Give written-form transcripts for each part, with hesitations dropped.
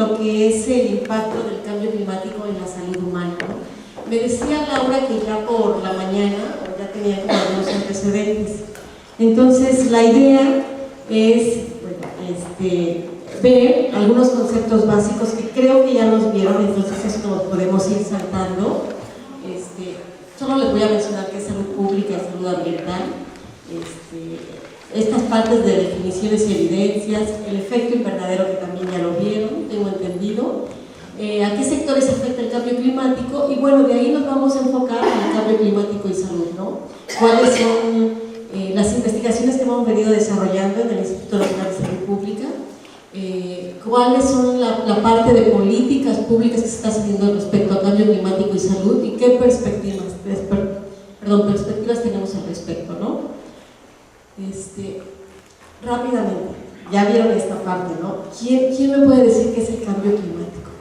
lo que es el impacto del cambio climático en la salud humana, ¿no? Me decía Laura que ya por la mañana ya tenía como algunos antecedentes. Entonces, la idea es ver algunos conceptos básicos que creo que ya los vieron, entonces eso nos podemos ir saltando. Solo les voy a mencionar qué es salud pública y salud ambiental. Estas partes de definiciones y evidencias, el efecto invernadero que también ya lo vieron, tengo entendido, a qué sectores afecta el cambio climático y bueno, de ahí nos vamos a enfocar en el cambio climático y salud, ¿no? ¿Cuáles son las investigaciones que hemos venido desarrollando en el Instituto Nacional de Salud Pública? ¿Cuáles son la parte de políticas públicas que se está haciendo respecto al cambio climático y salud y qué perspectivas tenemos al respecto, ¿no? Rápidamente, ya vieron esta parte, ¿no? ¿Quién me puede decir qué es el cambio climático?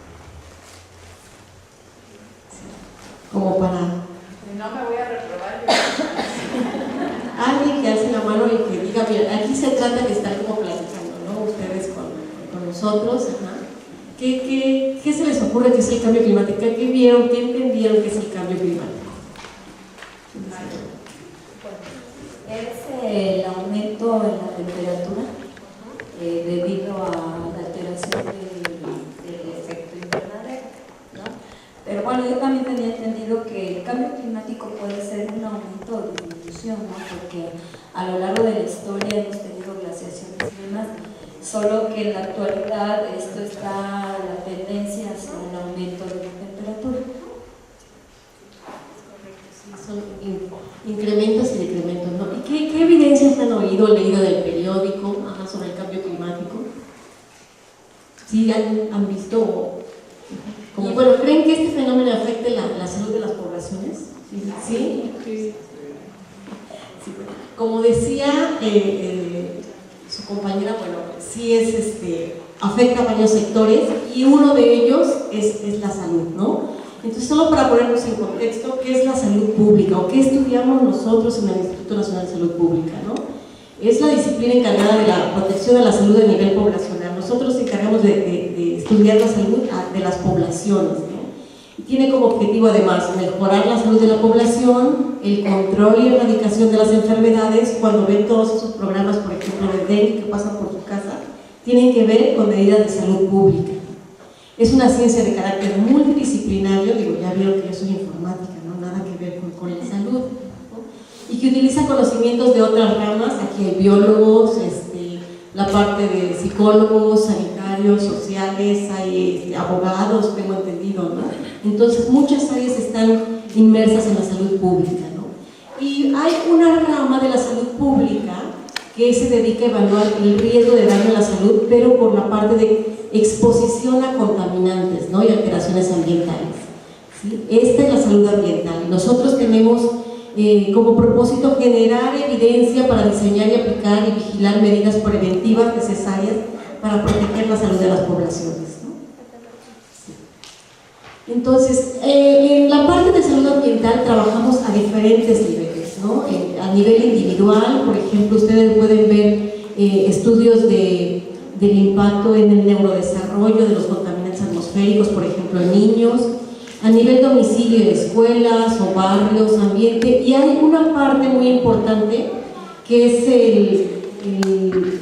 Como para... No me voy a reprobar. Alguien que alce la mano y que diga, bien, aquí se trata de estar como platicando, ¿no? Ustedes con nosotros, ajá. ¿Qué se les ocurre que es el cambio climático? ¿Qué vieron, qué entendieron que es el cambio climático? Es el aumento en la temperatura debido a la alteración del efecto invernadero, ¿no? Pero bueno, yo también tenía entendido que el cambio climático puede ser un aumento o disminución, ¿no? Porque a lo largo de la historia hemos tenido glaciaciones y demás, solo que en la actualidad esto está la tendencia hacia un aumento de la temperatura. Son incrementos y decrementos, ¿no? ¿Y qué evidencias han oído o leído del periódico sobre el cambio climático? ¿Sí han visto? Como, bueno, ¿creen que este fenómeno afecte la salud de las poblaciones? ¿Sí? Sí. Como decía su compañera, bueno, sí afecta a varios sectores y uno de ellos es la salud, ¿no? Entonces, solo para ponernos en contexto, ¿qué es la salud pública o qué estudiamos nosotros en el Instituto Nacional de Salud Pública, ¿no? Es la disciplina encargada de la protección de la salud a nivel poblacional. Nosotros nos encargamos de estudiar la salud de las poblaciones, ¿no? Y tiene como objetivo además mejorar la salud de la población, el control y erradicación de las enfermedades. Cuando ven todos esos programas, por ejemplo, de dengue que pasan por su casa, tienen que ver con medidas de salud pública. Es una ciencia de carácter multidisciplinario, digo, ya vieron que yo soy informática, ¿no? Nada que ver con la salud, ¿no? Y que utiliza conocimientos de otras ramas. Aquí hay biólogos, la parte de psicólogos, sanitarios, sociales, hay abogados, tengo entendido, ¿no? Entonces muchas áreas están inmersas en la salud pública, ¿no? Y hay una rama de la salud pública que se dedica a evaluar el riesgo de daño a la salud, pero por la parte de exposición a contaminantes, ¿no? Y alteraciones ambientales, ¿sí? Esta es la salud ambiental. Nosotros tenemos como propósito generar evidencia para diseñar y aplicar y vigilar medidas preventivas necesarias para proteger la salud de las poblaciones, ¿no? Sí. Entonces, en la parte de salud ambiental trabajamos a diferentes niveles, ¿no? A nivel individual, por ejemplo, ustedes pueden ver estudios del impacto en el neurodesarrollo de los contaminantes atmosféricos, por ejemplo, en niños, a nivel domicilio, en escuelas o barrios, ambiente, y hay una parte muy importante que es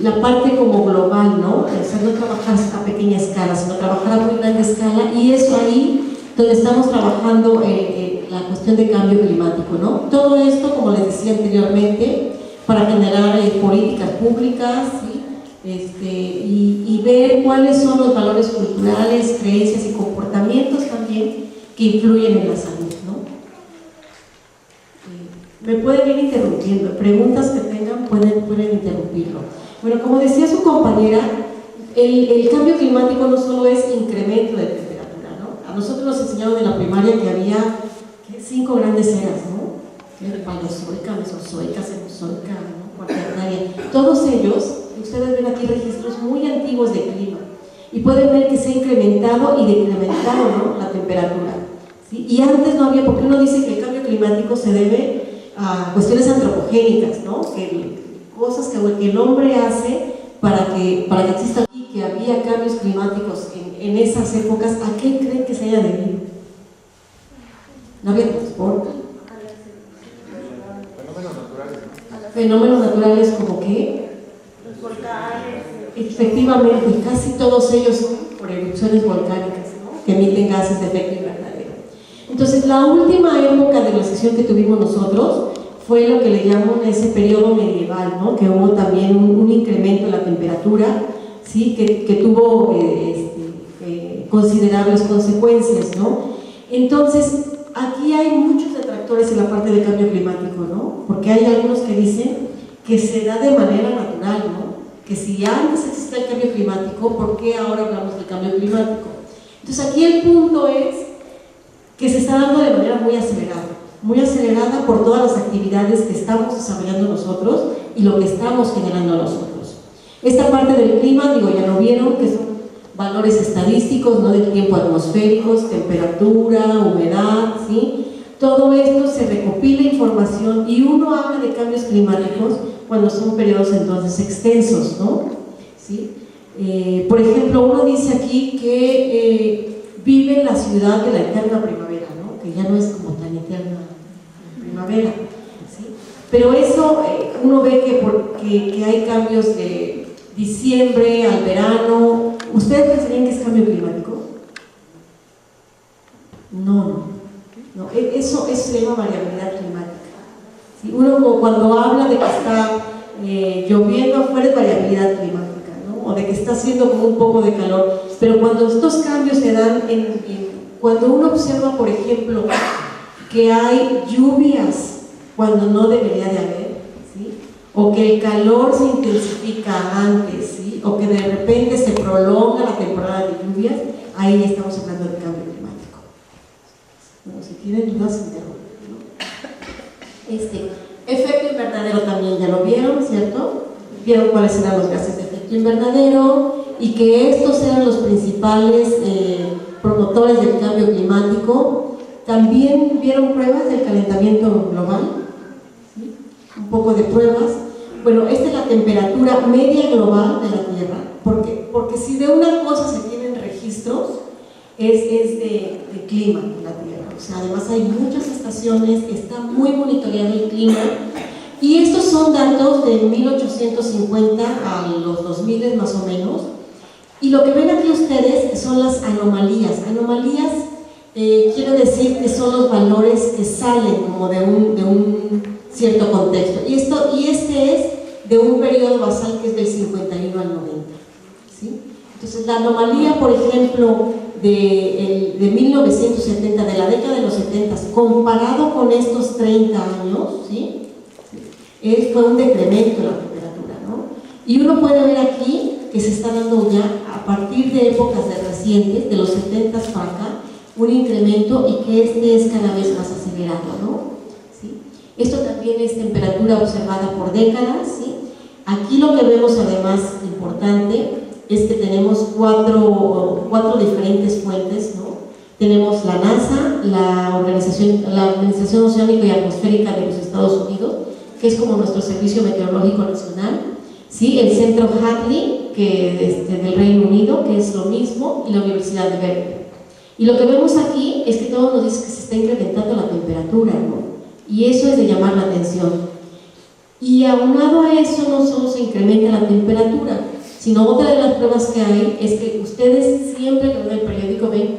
la parte como global, ¿no? O sea, no trabajar a pequeña escala, sino trabajar a muy grande escala, y eso ahí donde estamos trabajando la cuestión de cambio climático, ¿no? Todo esto, como les decía anteriormente, para generar políticas públicas, ¿sí? Y ver cuáles son los valores culturales, creencias y comportamientos también que influyen en la salud, ¿no? Me pueden ir interrumpiendo, preguntas que tengan pueden interrumpirlo. Bueno, como decía su compañera, el cambio climático no solo es incremento de temperatura, ¿no? A nosotros nos enseñaron en la primaria que había 5 grandes eras, ¿no? Paleozoica, mesozoica, cenozoica, ¿no? Cuaternaria. Todos ellos, ustedes ven aquí registros muy antiguos de clima y pueden ver que se ha incrementado y decrementado, ¿no? La temperatura, ¿sí? Y antes no había, porque uno dice que el cambio climático se debe a cuestiones antropogénicas, ¿no? Que cosas que el hombre hace para que exista y que había cambios climáticos en esas épocas, ¿a qué creen que se haya debido? No había transporte. Fenómenos naturales. Fenómenos naturales como qué. Los volcanes. Efectivamente, casi todos ellos son por erupciones volcánicas, ¿no?, que emiten gases de efecto invernadero. Entonces, la última época de glaciación que tuvimos nosotros fue lo que le llaman ese periodo medieval, ¿no?, que hubo también un incremento en la temperatura, ¿sí?, que tuvo considerables consecuencias, ¿no? Entonces, aquí hay muchos detractores en la parte de cambio climático, ¿no?, porque hay algunos que dicen que se da de manera natural, ¿no?, que si antes existía el cambio climático, ¿por qué ahora hablamos del cambio climático? Entonces, aquí el punto es que se está dando de manera muy acelerada por todas las actividades que estamos desarrollando nosotros y lo que estamos generando nosotros. Esta parte del clima, digo, ya lo vieron, que son valores estadísticos, ¿no?, del tiempo atmosféricos, temperatura, humedad, ¿sí? Todo esto se recopila información y uno habla de cambios climáticos cuando son periodos entonces extensos, ¿no? ¿Sí? Por ejemplo, uno dice aquí que vive en la ciudad de la eterna primavera, ¿no?, que ya no es como tan eterna primavera, ¿sí? Pero eso uno ve que hay cambios de diciembre al verano. ¿Ustedes pensarían que es cambio climático? No. Eso se llama variabilidad climática, ¿sí? Uno cuando habla de que está lloviendo afuera es variabilidad climática, ¿no?, o de que está haciendo como un poco de calor, pero cuando estos cambios se dan cuando uno observa, por ejemplo, que hay lluvias cuando no debería de haber, ¿sí?, o que el calor se intensifica antes, ¿sí?, o que de repente se prolonga la temporada de lluvias, ahí ya estamos hablando de cambio climático. Bueno, si tienen dudas, interrumpen, ¿no? Efecto invernadero también ya lo vieron, ¿cierto? Vieron cuáles eran los gases de efecto invernadero y que estos eran los principales promotores del cambio climático. También vieron pruebas del calentamiento global, ¿sí?, un poco de pruebas. Bueno, esta es la temperatura media global de la Tierra, porque si de una cosa se tienen registros, es de clima en la Tierra. O sea, además hay muchas estaciones, está muy monitoreado el clima, y estos son datos de 1850 a los 2000 más o menos, y lo que ven aquí ustedes son las anomalías. Anomalías quiere decir que son los valores que salen como de un cierto contexto, y este es de un periodo basal que es del 51 al 90, ¿sí? Entonces, la anomalía, por ejemplo, de 1970, de la década de los 70, comparado con estos 30 años, ¿sí?, fue un decremento en la temperatura, ¿no? Y uno puede ver aquí que se está dando ya, a partir de épocas recientes, de los 70 para acá, un incremento, y que es cada vez más acelerado, ¿no? ¿Sí? Esto también es temperatura observada por décadas, ¿sí? Aquí lo que vemos además importante es que tenemos cuatro diferentes fuentes, ¿no? Tenemos la NASA, la Organización Oceánica y Atmosférica de los Estados Unidos, que es como nuestro Servicio Meteorológico Nacional, ¿sí?, el Centro Hadley, que del Reino Unido, que es lo mismo, y la Universidad de Berkeley. Y lo que vemos aquí es que todo nos dice que se está incrementando la temperatura, ¿no?, y eso es de llamar la atención. Y aunado a eso, no solo se incrementa la temperatura, sino otra de las pruebas que hay es que ustedes siempre que ven el periódico ven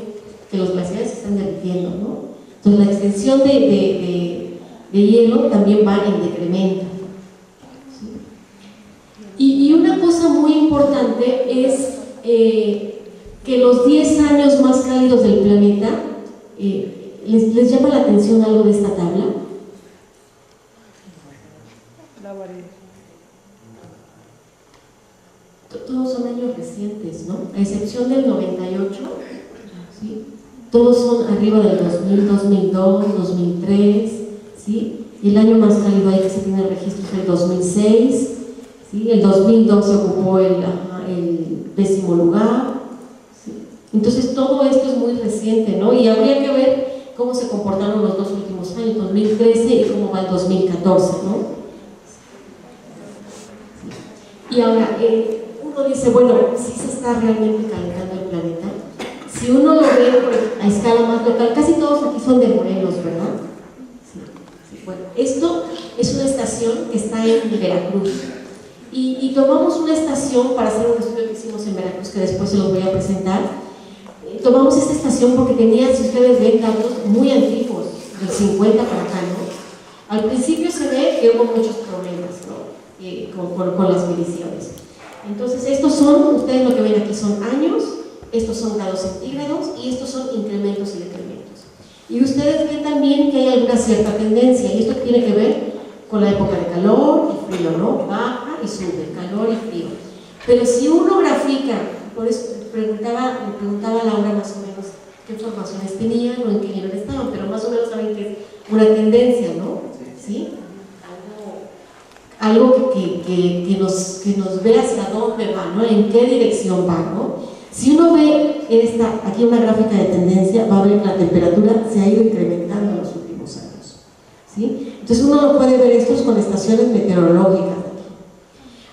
que los glaciares se están derritiendo, ¿no? Entonces la extensión de hielo también va en decremento, ¿sí? Y una cosa muy importante es que los 10 años más cálidos del planeta, ¿les llama la atención algo de esta tabla? Todos son años recientes, ¿no? A excepción del 98, ¿sí?, todos son arriba del 2000, 2002, 2003, ¿sí? Y el año más cálido ahí que se tiene registro es el 2006, ¿sí? El 2002 se ocupó el 10º lugar, ¿sí? Entonces todo esto es muy reciente, ¿no? Y habría que ver cómo se comportaron los 2 últimos años, 2013 y cómo va el 2014, ¿no? Y ahora, uno dice, bueno, ¿sí se está realmente calentando el planeta? Si uno lo ve a escala más local, casi todos aquí son de Morelos, ¿verdad? Sí, sí. Bueno, esto es una estación que está en Veracruz. Y tomamos una estación para hacer un estudio que hicimos en Veracruz, que después se los voy a presentar. Tomamos esta estación porque tenía, si ustedes ven, datos muy antiguos, del 50 para acá, ¿no? Al principio se ve que hubo muchos problemas, ¿no? Con las mediciones. Entonces, estos son, ustedes lo que ven aquí son años, estos son grados centígrados y estos son incrementos y decrementos. Y ustedes ven también que hay alguna cierta tendencia, y esto tiene que ver con la época de calor y frío, ¿no? Baja y sube, calor y frío. Pero si uno grafica, por eso le preguntaba a Laura más o menos qué informaciones tenían o en qué nivel estaban, pero más o menos saben que es una tendencia, ¿no? ¿Sí? Algo que nos ve hacia dónde va, ¿no? En qué dirección va, ¿no? Si uno ve aquí una gráfica de tendencia, va a ver que la temperatura se ha ido incrementando en los últimos años, ¿sí? Entonces uno lo puede ver estos con estaciones meteorológicas.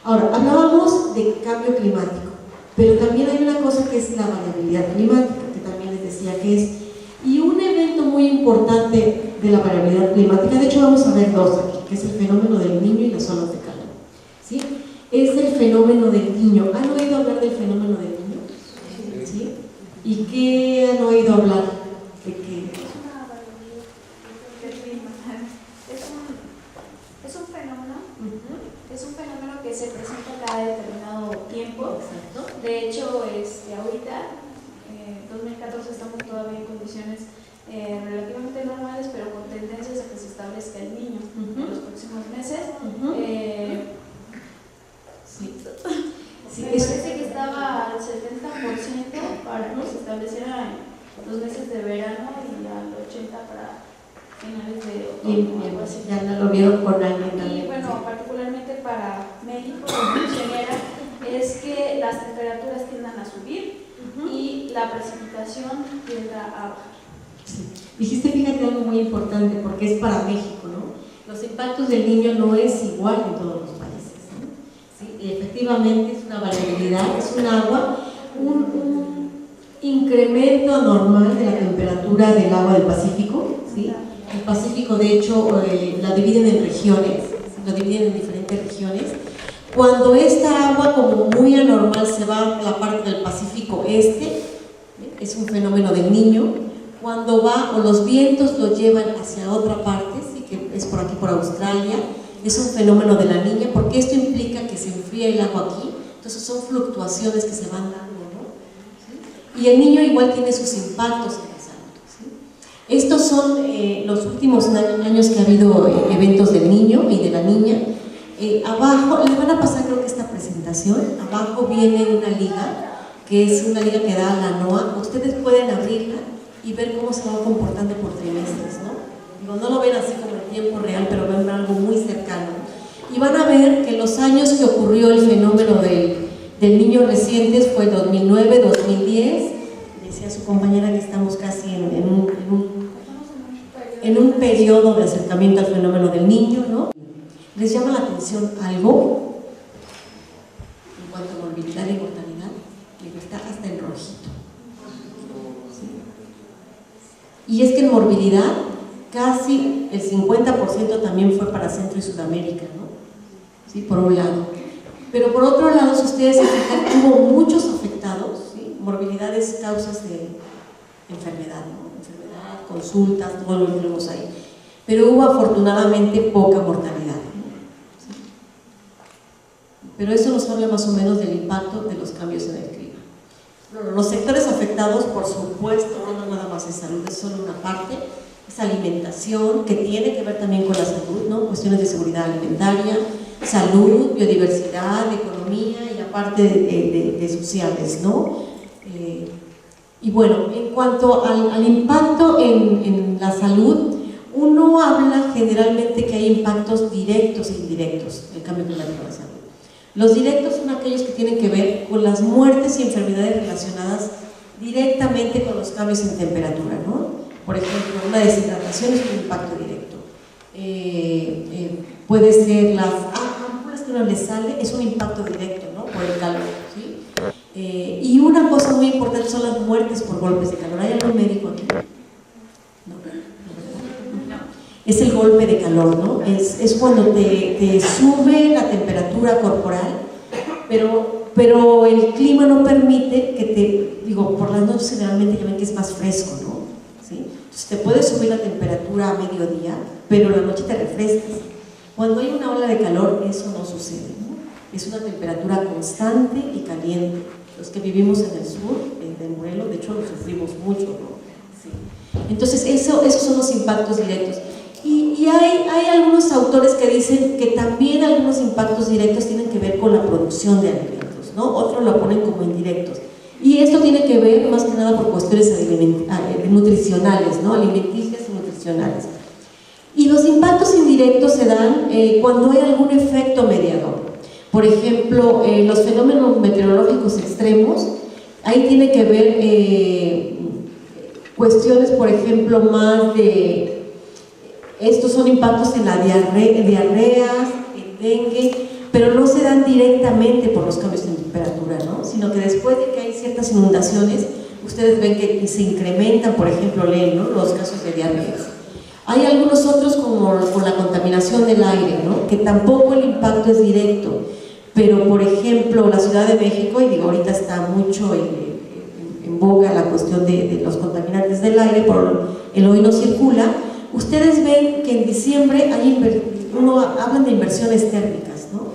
Ahora, hablábamos de cambio climático, pero también hay una cosa que es la variabilidad climática, que también les decía que es, y un evento muy importante de la variabilidad climática, de hecho vamos a ver dos aquí, que es el fenómeno del Niño y las olas de calor, ¿sí? Es el fenómeno del Niño. ¿Han oído hablar del fenómeno del Niño? ¿Sí? ¿Y qué han oído hablar? ¿De qué? Es un fenómeno que se presenta cada determinado tiempo. Exacto. De hecho, ahorita, 2014, estamos todavía en condiciones relativamente normales, pero con tendencias a que se establezca el Niño en los próximos meses. Sí, Me parece que estaba al 70% para que se estableciera en los meses de verano y al 80% para finales de otoño, algo así. ya lo vieron con alguien también. Y bueno, particularmente para México, lo que genera es que las temperaturas tiendan a subir y la precipitación tienda a bajar. Sí. Dijiste, fíjate, algo muy importante, porque es para México, ¿no? Los impactos del Niño no es igual en todos los países, ¿no? Sí, y efectivamente es una variabilidad, es un agua, un incremento normal de la temperatura del agua del Pacífico, ¿sí? El Pacífico, de hecho, la dividen en regiones, lo dividen en diferentes regiones. Cuando esta agua, como muy anormal, se va a la parte del Pacífico Este, es un fenómeno del Niño. Cuando va, o los vientos lo llevan hacia otra parte, ¿sí? Que es por aquí, por Australia, es un fenómeno de la Niña, porque esto implica que se enfría el agua aquí, entonces son fluctuaciones que se van dando, ¿no? ¿Sí? Y el Niño igual tiene sus impactos en la salud, ¿sí? Estos son los últimos años que ha habido eventos del Niño y de la Niña. Abajo, les van a pasar creo que esta presentación, abajo viene una liga, que es una liga que da la NOAA, ustedes pueden abrirla y ver cómo se va comportando por trimestres, ¿no? Digo, no lo ven así como en tiempo real, pero ven algo muy cercano. Y van a ver que los años que ocurrió el fenómeno del Niño recientes fue 2009, 2010, decía su compañera que estamos casi en un periodo de acercamiento al fenómeno del Niño, ¿no? ¿Les llama la atención algo en cuanto a morbilidad y mortalidad? Digo, está hasta en rojito. ¿Sí? Y es que en morbilidad casi el 50% también fue para Centro y Sudamérica, ¿no? ¿Sí? Por un lado. Pero por otro lado, si ustedes se fijan, hubo muchos afectados, ¿sí? Morbilidades, causas de enfermedad, ¿no? Enfermedad, consultas, todo lo que tenemos ahí. Pero hubo afortunadamente poca mortalidad. Pero eso nos habla más o menos del impacto de los cambios en el clima. Bueno, los sectores afectados, por supuesto, no nada más es salud, es solo una parte, es alimentación, que tiene que ver también con la salud, ¿no? Cuestiones de seguridad alimentaria, salud, biodiversidad, economía y aparte de sociales, ¿no? Y bueno, en cuanto al impacto en la salud, uno habla generalmente que hay impactos directos e indirectos del cambio climático en la salud. Los directos son aquellos que tienen que ver con las muertes y enfermedades relacionadas directamente con los cambios en temperatura, ¿no? Por ejemplo, una deshidratación es un impacto directo. Puede ser las ampulas que sangre no le sale, es un impacto directo, ¿no? Por el calor, ¿sí? Y una cosa muy importante son las muertes por golpes de calor. ¿Hay algún médico aquí? No. Es el golpe de calor, ¿no? Es cuando te sube la temperatura corporal, pero el clima no permite que por las noches generalmente ya ven que es más fresco, ¿no? ¿Sí? Entonces te puede subir la temperatura a mediodía, pero la noche te refrescas. Cuando hay una ola de calor, eso no sucede, ¿no? Es una temperatura constante y caliente. Los que vivimos en el sur, de Morelos, de hecho lo sufrimos mucho, ¿no? Sí. Entonces esos son los impactos directos. Y hay algunos autores que dicen que también algunos impactos directos tienen que ver con la producción de alimentos, ¿no? Otros lo ponen como indirectos. Y esto tiene que ver más que nada por cuestiones nutricionales, ¿no? Alimenticias y nutricionales. Y los impactos indirectos se dan cuando hay algún efecto mediador. Por ejemplo, los fenómenos meteorológicos extremos, ahí tiene que ver cuestiones, por ejemplo, más de... Estos son impactos en la diarreas, en dengue, pero no se dan directamente por los cambios en temperatura, ¿no? Sino que después de que hay ciertas inundaciones, ustedes ven que se incrementan, por ejemplo, ¿no? Los casos de diarreas. Hay algunos otros como con la contaminación del aire, ¿no? Que tampoco el impacto es directo, pero por ejemplo la Ciudad de México, y digo, ahorita está mucho en boga la cuestión de los contaminantes del aire, por el hoy no circula. Ustedes ven que en diciembre hablan de inversiones térmicas, ¿no?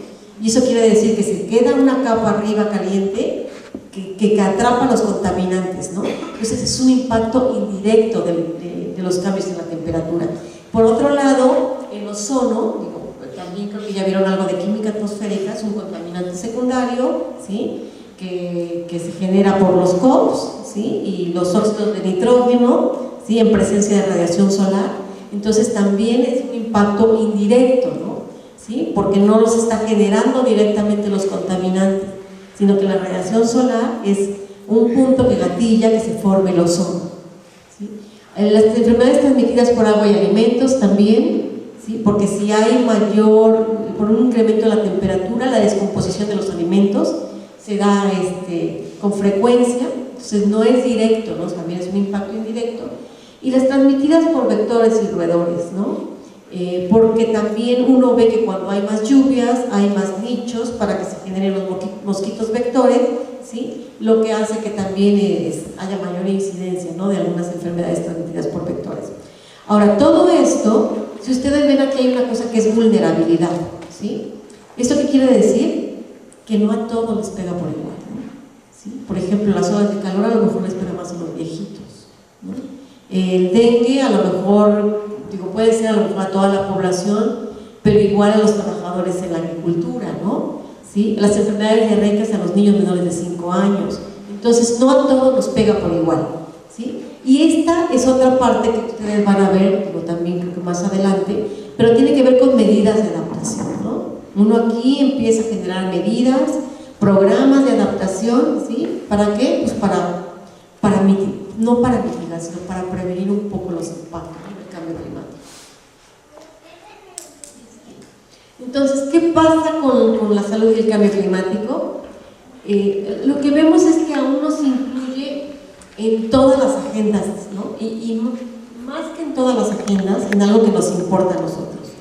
Y eso quiere decir que se queda una capa arriba caliente que atrapa los contaminantes, ¿no? Entonces es un impacto indirecto de los cambios en la temperatura. Por otro lado, el ozono, también creo que ya vieron algo de química atmosférica, es un contaminante secundario, ¿sí? Que se genera por los COPs, ¿sí? Y los óxidos de nitrógeno, ¿sí? En presencia de radiación solar. Entonces también es un impacto indirecto, ¿no? ¿Sí? Porque no los está generando directamente los contaminantes, sino que la radiación solar es un punto que gatilla que se forme el ozono, ¿sí? Las enfermedades transmitidas por agua y alimentos también, ¿sí? Porque si hay por un incremento de la temperatura, la descomposición de los alimentos se da con frecuencia, entonces no es directo, ¿no? También es un impacto indirecto. Y las transmitidas por vectores y roedores, ¿no? Porque también uno ve que cuando hay más lluvias, hay más nichos para que se generen los mosquitos vectores, ¿sí? Lo que hace que también haya mayor incidencia, ¿no? De algunas enfermedades transmitidas por vectores. Ahora, todo esto, si ustedes ven aquí hay una cosa que es vulnerabilidad, ¿sí? ¿Esto qué quiere decir? Que no a todos les pega por igual, ¿no? ¿Sí? Por ejemplo, las olas de calor a lo mejor les pega más a los viejitos, ¿no? El dengue a lo mejor, puede ser a lo mejor a toda la población, pero igual a los trabajadores en la agricultura, ¿no? ¿Sí? Las enfermedades diarreicas a los niños menores de 5 años. Entonces, no a todos nos pega por igual, ¿sí? Y esta es otra parte que ustedes van a ver, también creo que más adelante, pero tiene que ver con medidas de adaptación, ¿no? Uno aquí empieza a generar medidas, programas de adaptación, ¿sí? ¿Para qué? Pues no para mitigar, sino para prevenir un poco los impactos del cambio climático. Entonces, ¿qué pasa con la salud y el cambio climático? Lo que vemos es que aún no se incluye en todas las agendas, ¿no? Y más que en todas las agendas, en algo que nos importa a nosotros.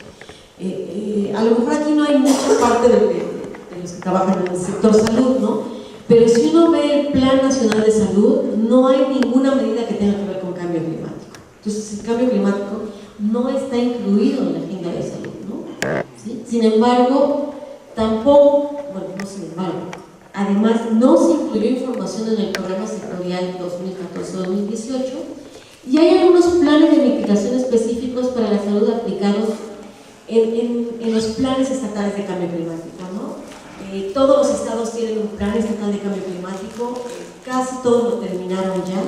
A lo mejor aquí no hay mucha parte de los que trabajan en el sector salud, ¿no? Pero si uno ve el Plan Nacional de Salud, no hay ninguna medida que tenga que ver con cambio climático. Entonces, el cambio climático no está incluido en la agenda de salud, ¿no? ¿Sí? Sin embargo, además no se incluyó información en el programa sectorial 2014-2018 y hay algunos planes de mitigación específicos para la salud aplicados en los planes estatales de cambio climático, ¿no? Todos los estados tienen un plan estatal de cambio climático, casi todos lo terminaron ya,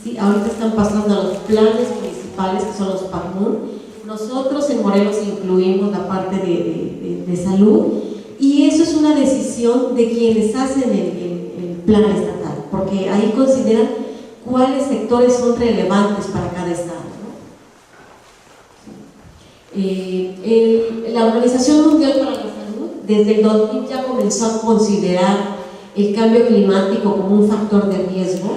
¿sí? Ahorita están pasando a los planes municipales, que son los PACMUN. Nosotros en Morelos incluimos la parte de salud, y eso es una decisión de quienes hacen el plan estatal, porque ahí consideran cuáles sectores son relevantes para cada estado, ¿no? La Organización Mundial para la Salud desde el 2000 ya comenzó a considerar el cambio climático como un factor de riesgo,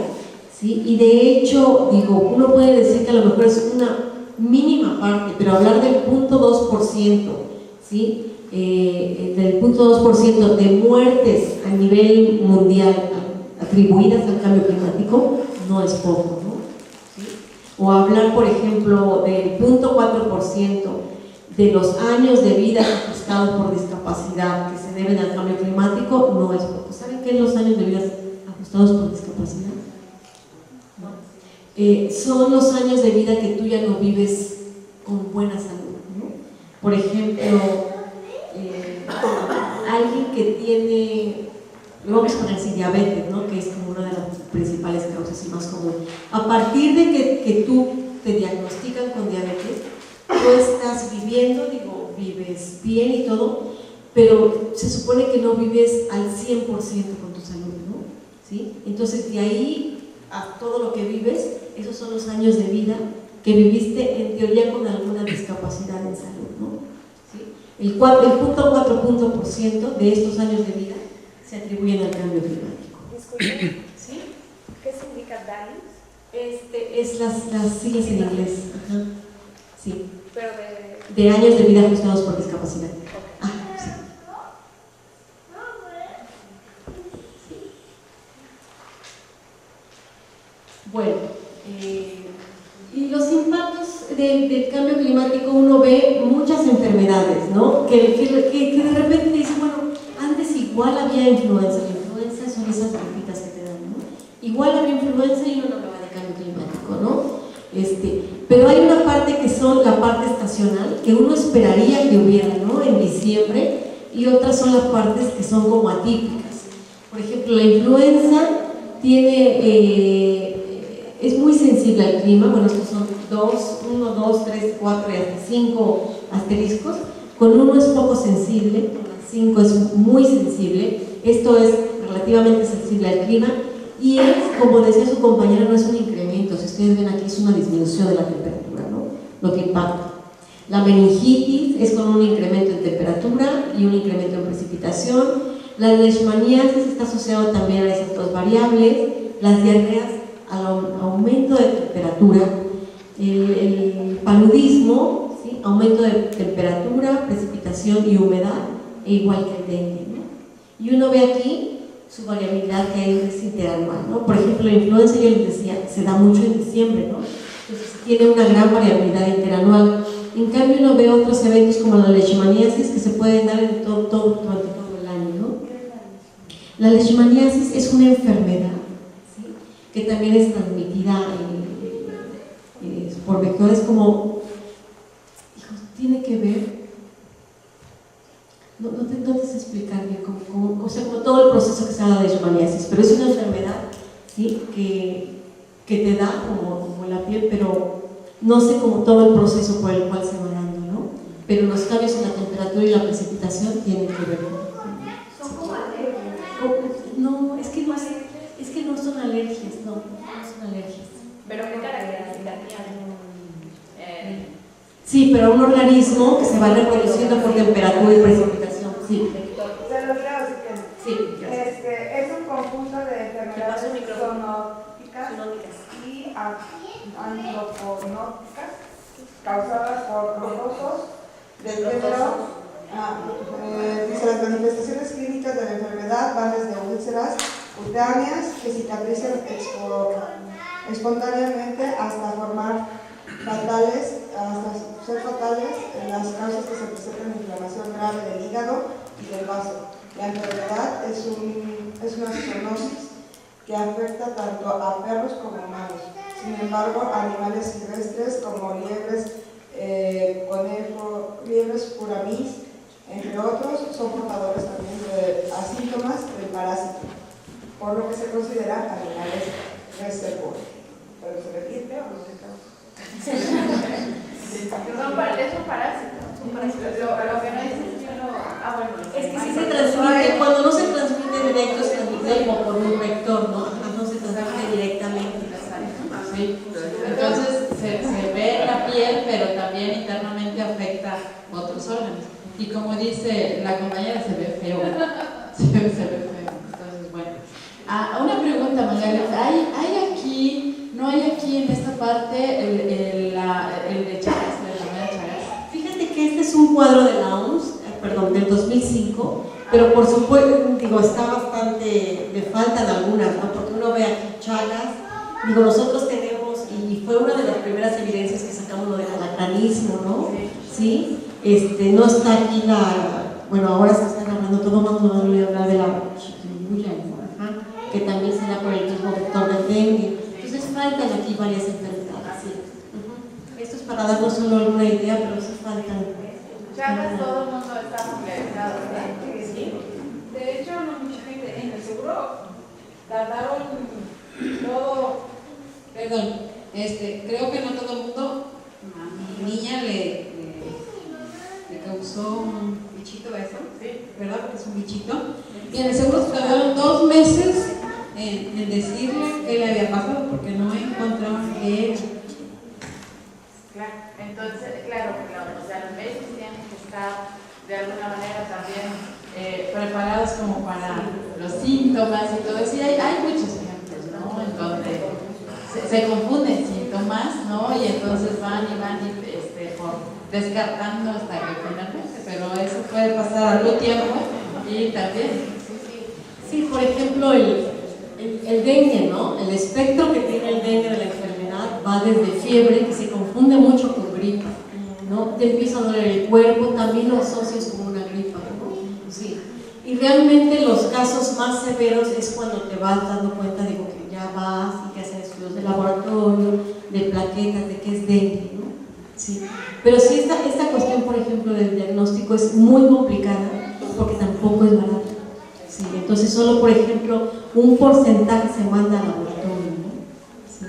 ¿sí? Y de hecho, digo, uno puede decir que a lo mejor es una mínima parte, pero hablar del 0.2%, ¿sí? Del 0.2% de muertes a nivel mundial atribuidas al cambio climático no es poco, ¿no? ¿Sí? O hablar, por ejemplo, del 0.4% de los años de vida ajustados por discapacidad que se deben al cambio climático no es poco. ¿Saben qué son los años de vida ajustados por discapacidad? Son los años de vida que tú ya no vives con buena salud, ¿no? Por ejemplo, alguien que tiene, lo vamos a poner así, diabetes, ¿no? Que es como una de las principales causas y más común. A partir de que tú te diagnostican con diabetes, tú estás viviendo, digo, vives bien y todo, pero se supone que no vives al 100% con tu salud, ¿no? ¿Sí? Entonces, de ahí a todo lo que vives, esos son los años de vida que viviste en teoría con alguna discapacidad en salud, ¿no? ¿Sí? El 0.4% de estos años de vida se atribuyen al cambio climático. Disculpe, ¿Sí? ¿qué significa DALIS? Es las siglas en inglés. Ajá. Sí. Pero De años de vida ajustados por discapacidad. Ah, sí. Bueno, y los impactos del cambio climático, uno ve muchas enfermedades, ¿no? Que de repente dicen, bueno, antes igual había influenza. La influenza son esas gripitas que te dan, ¿no? Igual había influenza y uno no hablaba de cambio climático, ¿no? Pero hay una parte que son la parte estacional, que uno esperaría que hubiera, ¿no? En diciembre, y otras son las partes que son como atípicas. Por ejemplo, la influenza es muy sensible al clima. Bueno, estos son 1, 2, 3, 4 y hasta 5 asteriscos. Con 1 es poco sensible, con 5 es muy sensible. Esto es relativamente sensible al clima. Y es, como decía su compañera, no es un incremento, si ustedes ven aquí es una disminución de la temperatura, ¿no? Lo que impacta. La meningitis es con un incremento en temperatura y un incremento en precipitación. La leishmaniasis está asociado también a esas dos variables. Las diarreas al aumento de temperatura. El paludismo, ¿sí? Aumento de temperatura, precipitación y humedad, e igual que el dengue, ¿no? Y uno ve aquí su variabilidad que hay es interanual, ¿no? Por ejemplo, la influenza, yo les decía, se da mucho en diciembre, ¿no? Entonces tiene una gran variabilidad interanual. En cambio, uno ve otros eventos como la leishmaniasis que se pueden dar en durante todo el año, ¿no? La leishmaniasis es una enfermedad, ¿sí? Que también es transmitida por vectores como, hijos, tiene que ver. No te sé explicar bien como todo el proceso que se da de leishmaniasis, pero es una enfermedad, ¿sí? que te da como la piel, pero no sé como todo el proceso por el cual se va dando, ¿no? Pero los cambios en la temperatura y la precipitación tienen que ver con... ¿son como alergias? No, es que no son alergias, no son alergias. ¿Pero qué características tienen? Sí, pero un organismo que se va reproduciendo por temperatura y precipitación, sí. Se lo creo si quieren. Sí, Es un conjunto de enfermedades zoonóticas y antroponóticas causadas por protozoos del género. Dice, las manifestaciones clínicas de la enfermedad van desde úlceras cutáneas que cicatrizan espontáneamente hasta ser fatales. Las causas que se presentan inflamación grave del hígado y del vaso. La enfermedad es una zoonosis que afecta tanto a perros como humanos. Sin embargo, animales silvestres como liebres, liebres puramís, entre otros, son portadores también de síntomas del parásito, por lo que se consideran animales reservorios. ¿Pero se repite o no se causa? Es un parásito. Lo que no dice es que es que sí se transmite, cuando no se transmite directo, se transmite como por un vector, ¿no? No se transmite directamente. Sí. Entonces se ve en la piel, pero también internamente afecta otros órganos. Y como dice la compañera, se ve feo. Se ve feo. Entonces, bueno. Una pregunta, Magalia. ¿No hay aquí en esta parte el de Chagas, la enfermedad de Chagas? Fíjate que este es un cuadro de la OMS, del 2005, pero por supuesto, digo, está bastante, le faltan algunas, ¿no? Porque uno ve aquí Chagas, digo, nosotros tenemos, y fue una de las primeras evidencias que sacamos lo del alacranismo, ¿no? Sí. No está aquí bueno, ahora se están hablando, todo el mundo va a hablar de la chikungunya, que también se da por el mismo vector del dengue. Entonces faltan aquí varias enfermedades. Sí. Esto es para darnos solo alguna idea, pero sí faltan. Chagas, todo el mundo está familiarizado, ¿verdad? Sí. De hecho, no mucha gente en el seguro tardaron todo. Perdón, creo que no todo el mundo. A mi niña le causó un bichito eso, ¿sí? ¿Verdad? Porque es un bichito. Y en el seguro se tardaron 2 meses en decirle qué le había pasado porque no encontraban qué era. Claro, entonces, claro, o sea, los médicos tienen que estar de alguna manera también preparados como para los síntomas y todo eso. Y hay muchos ejemplos, ¿no? En donde se confunden síntomas, ¿no? Y entonces van descartando hasta que finalmente, pero eso puede pasar algún tiempo y también. Sí, por ejemplo, el dengue, ¿no? El espectro que tiene el dengue de la enfermedad va desde fiebre, que se confunde mucho con gripa, ¿no? Te empieza a doler el cuerpo, también lo asocias como una gripa, ¿no? Sí. Y realmente los casos más severos es cuando te vas dando cuenta, digo, que ya vas y que hacen estudios de laboratorio, de plaquetas, de que es dengue, ¿no? Sí. Pero sí, esta cuestión, por ejemplo, del diagnóstico es muy complicada porque tampoco es barata. Sí. Entonces, solo, por ejemplo, un porcentaje se manda al laboratorio, ¿no? Sí.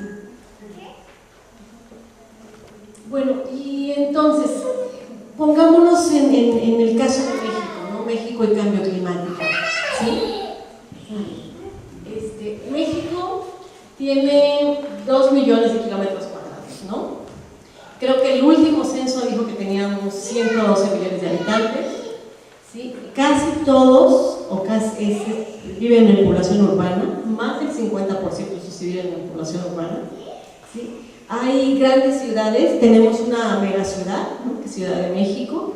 Bueno, y entonces, pongámonos en el caso de México, ¿no? México y cambio climático. ¿Sí? México tiene 2 millones de kilómetros cuadrados, ¿no? Creo que el último censo dijo que teníamos 112 millones de habitantes, ¿sí? Casi todos, viven en población urbana, más del 50% de ellos viven en población urbana, ¿sí? Hay grandes ciudades, tenemos una megaciudad, ¿no? Que es Ciudad de México,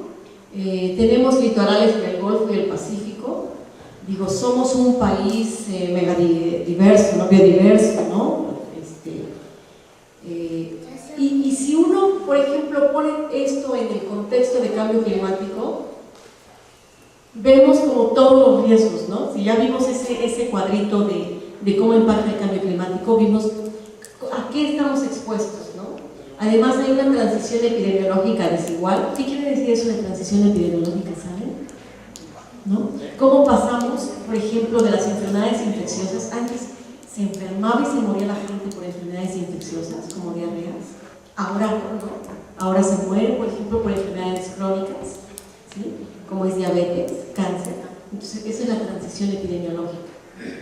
tenemos litorales en el Golfo y el Pacífico, digo, somos un país mega diverso, ¿no? Biodiverso, ¿no? Y si uno, por ejemplo, pone esto en el contexto de cambio climático, vemos como todos los riesgos, ¿no? Si ya vimos ese cuadrito de cómo impacta el cambio climático, vimos a qué estamos expuestos, ¿no? Además hay una transición epidemiológica desigual. ¿Qué quiere decir eso de transición epidemiológica, saben? ¿No? ¿Cómo pasamos, por ejemplo, de las enfermedades infecciosas? Antes se enfermaba y se moría la gente por enfermedades infecciosas, como diarreas. Ahora no. Ahora se muere, por ejemplo, por enfermedades crónicas, ¿sí? Como es diabetes, cáncer. Entonces, esa es la transición epidemiológica,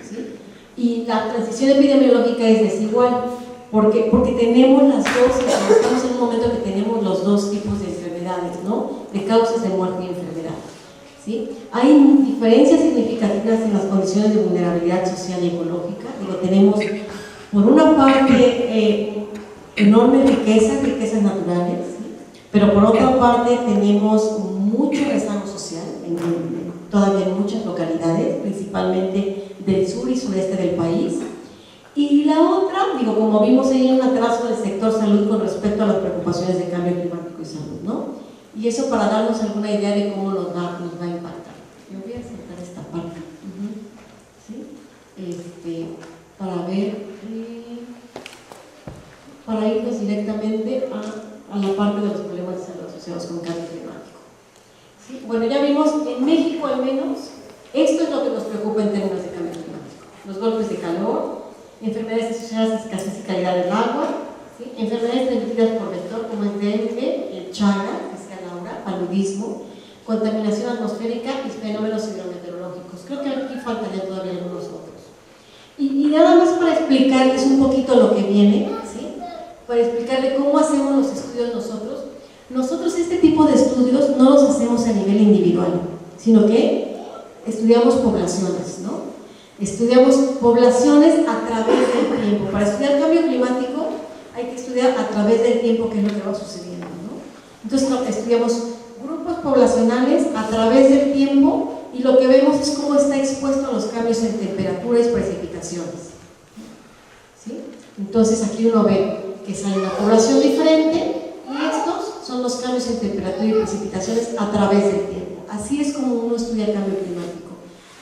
¿sí? Y la transición epidemiológica es desigual, porque tenemos las dos, estamos en un momento que tenemos los dos tipos de enfermedades, ¿no? De causas de muerte y enfermedad, ¿sí? Hay diferencias significativas en las condiciones de vulnerabilidad social y ecológica. Digo, tenemos, por una parte, enorme riquezas naturales, ¿sí? Pero por otra parte tenemos mucho rezago social todavía en muchas localidades, principalmente del sur y sureste del país. Y la otra, digo, como vimos ahí, un atraso del sector salud con respecto a las preocupaciones de cambio climático y salud, ¿no? Y eso para darnos alguna idea de cómo nos va a impactar. Yo voy a saltar esta parte, ¿sí? Para ver, para irnos directamente a la parte de los problemas de salud asociados con cambio climático. ¿Sí? Bueno, ya vimos, en México al menos, esto es lo que nos preocupa en términos de cambio climático. Los golpes de calor, enfermedades asociadas a escasez y calidad del agua, ¿sí? Enfermedades transmitidas por vector como el dengue, Chagas, que sea Laura, paludismo, contaminación atmosférica y fenómenos hidrometeorológicos. Creo que aquí faltaría todavía algunos otros. Y nada más para explicarles un poquito lo que viene, ¿sí? Para explicarles cómo hacemos los estudios nosotros. Nosotros este tipo de estudios no los hacemos a nivel individual, sino que estudiamos poblaciones, ¿no? Estudiamos poblaciones a través del tiempo. Para estudiar el cambio climático hay que estudiar a través del tiempo qué es lo que va sucediendo, ¿no? Entonces estudiamos grupos poblacionales a través del tiempo y lo que vemos es cómo está expuesto a los cambios en temperatura y precipitaciones, ¿sí? Entonces aquí uno ve que sale una población diferente y estos son los cambios en temperatura y precipitaciones a través del tiempo. Así es como uno estudia el cambio climático.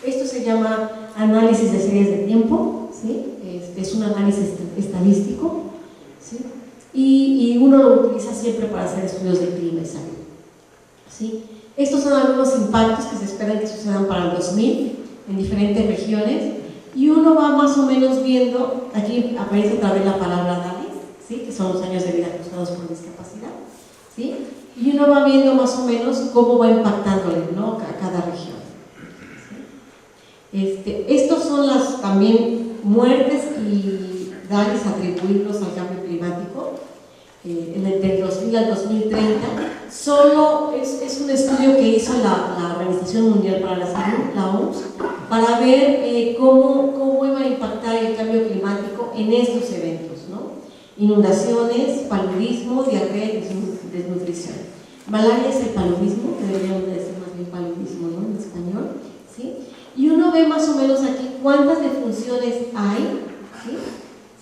Esto se llama análisis de series de tiempo, ¿sí? Es un análisis estadístico, ¿sí? Y uno lo utiliza siempre para hacer estudios de clima y salud, ¿sí? Estos son algunos impactos que se esperan que sucedan para el 2000 en diferentes regiones y uno va más o menos viendo, aquí aparece otra vez la palabra DALIS, ¿sí? Que son los años de vida causados por discapacidad, ¿sí? Y uno va viendo más o menos cómo va impactándole, ¿no? A cada región, ¿sí? Estos son las también muertes y DALIS atribuirlos al cambio climático. Del 2000 al 2030, solo es un estudio que hizo la Organización Mundial para la Salud, la OMS, para ver cómo iba a impactar el cambio climático en estos eventos, ¿no? Inundaciones, paludismo, diarrea y desnutrición. Malaria es el paludismo, que deberíamos decir más bien paludismo, ¿no? En español, ¿sí? Y uno ve más o menos aquí cuántas defunciones hay, ¿sí?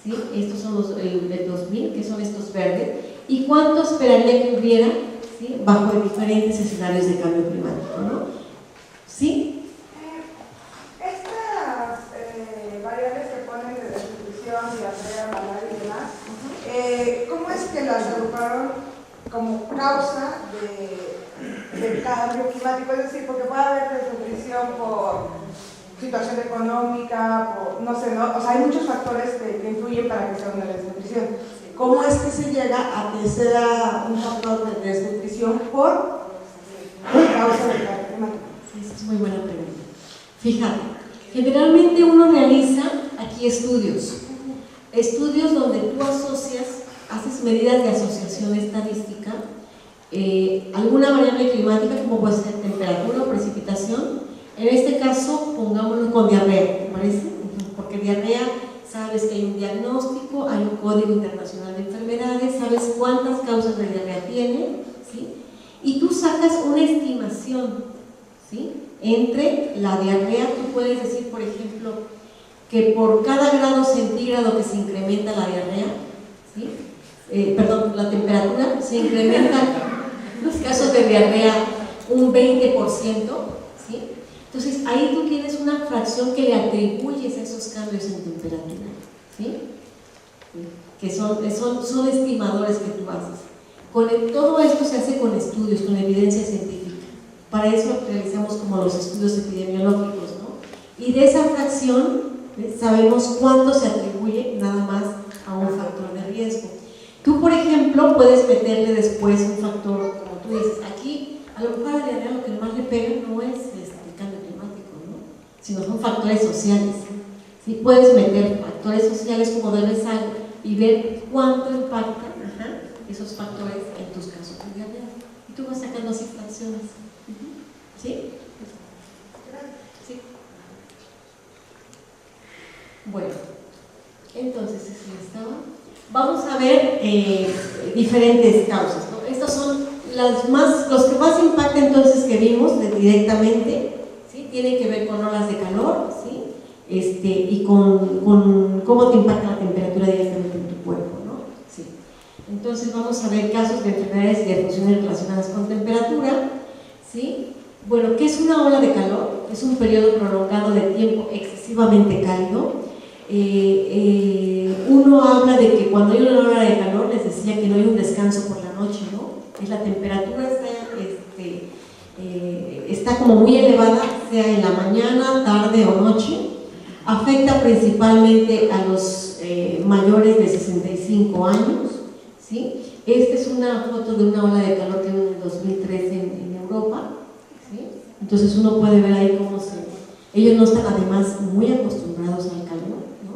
¿Sí? Estos son los del 2000, que son estos verdes, y cuánto esperaría que hubiera, ¿sí? Bajo diferentes escenarios de cambio climático, ¿no? ¿Sí? Estas variables que ponen de desnutrición, diarrea, malaria y demás, ¿cómo es que las agruparon como causa del cambio climático? Es decir, porque puede haber desnutrición por situación económica, no sé, ¿no? O sea, hay muchos factores que influyen para que sea una desnutrición. ¿Cómo es que se llega a que sea un factor de desnutrición por causa del cambio climático? Sí, esa es muy buena pregunta. Fíjate, generalmente uno realiza aquí estudios donde tú haces medidas de asociación estadística, alguna variable climática como puede ser temperatura o precipitación. En este caso, pongámoslo con diarrea, ¿te parece? Porque diarrea, sabes que hay un diagnóstico, hay un código internacional de enfermedades, sabes cuántas causas de diarrea tiene, ¿sí? Y tú sacas una estimación, ¿sí? Entre la diarrea, tú puedes decir, por ejemplo, que por cada grado centígrado que se incrementa la diarrea, ¿sí? La temperatura, se incrementa en los casos de diarrea un 20%, ¿sí? Entonces ahí tú tienes una fracción que le atribuyes a esos cambios en temperatura, ¿sí? Que son estimadores que tú haces. Todo esto se hace con estudios, con evidencia científica. Para eso realizamos como los estudios epidemiológicos, ¿no? Y de esa fracción sabemos cuánto se atribuye nada más a un factor de riesgo. Tú, por ejemplo, puedes meterle después un factor, como tú dices, aquí a lo mejor a la diarrea lo que más le pega no es sino son factores sociales. ¿Sí? Puedes meter factores sociales como de rezago y ver cuánto impactan esos factores en tus casos de diarrea. Y tú vas sacando así fracciones. ¿Sí? ¿Sí? Bueno, entonces, vamos a ver diferentes causas, ¿no? Estas son los que más impactan entonces que vimos directamente. ¿Sí? Tiene que ver con olas de calor, ¿sí? Y con cómo te impacta la temperatura directamente en tu cuerpo, ¿no? Sí. Entonces vamos a ver casos de enfermedades y de funciones relacionadas con temperatura, ¿sí? Bueno, ¿qué es una ola de calor? Es un periodo prolongado de tiempo excesivamente cálido. Uno habla de que cuando hay una ola de calor, les decía que no hay un descanso por la noche, ¿no? Es la temperatura está como muy elevada, sea en la mañana, tarde o noche. Afecta principalmente a los mayores de 65 años, ¿sí? Esta es una foto de una ola de calor que hubo en el 2013 en Europa, ¿sí? Entonces uno puede ver ahí cómo ellos no están además muy acostumbrados al calor, ¿no?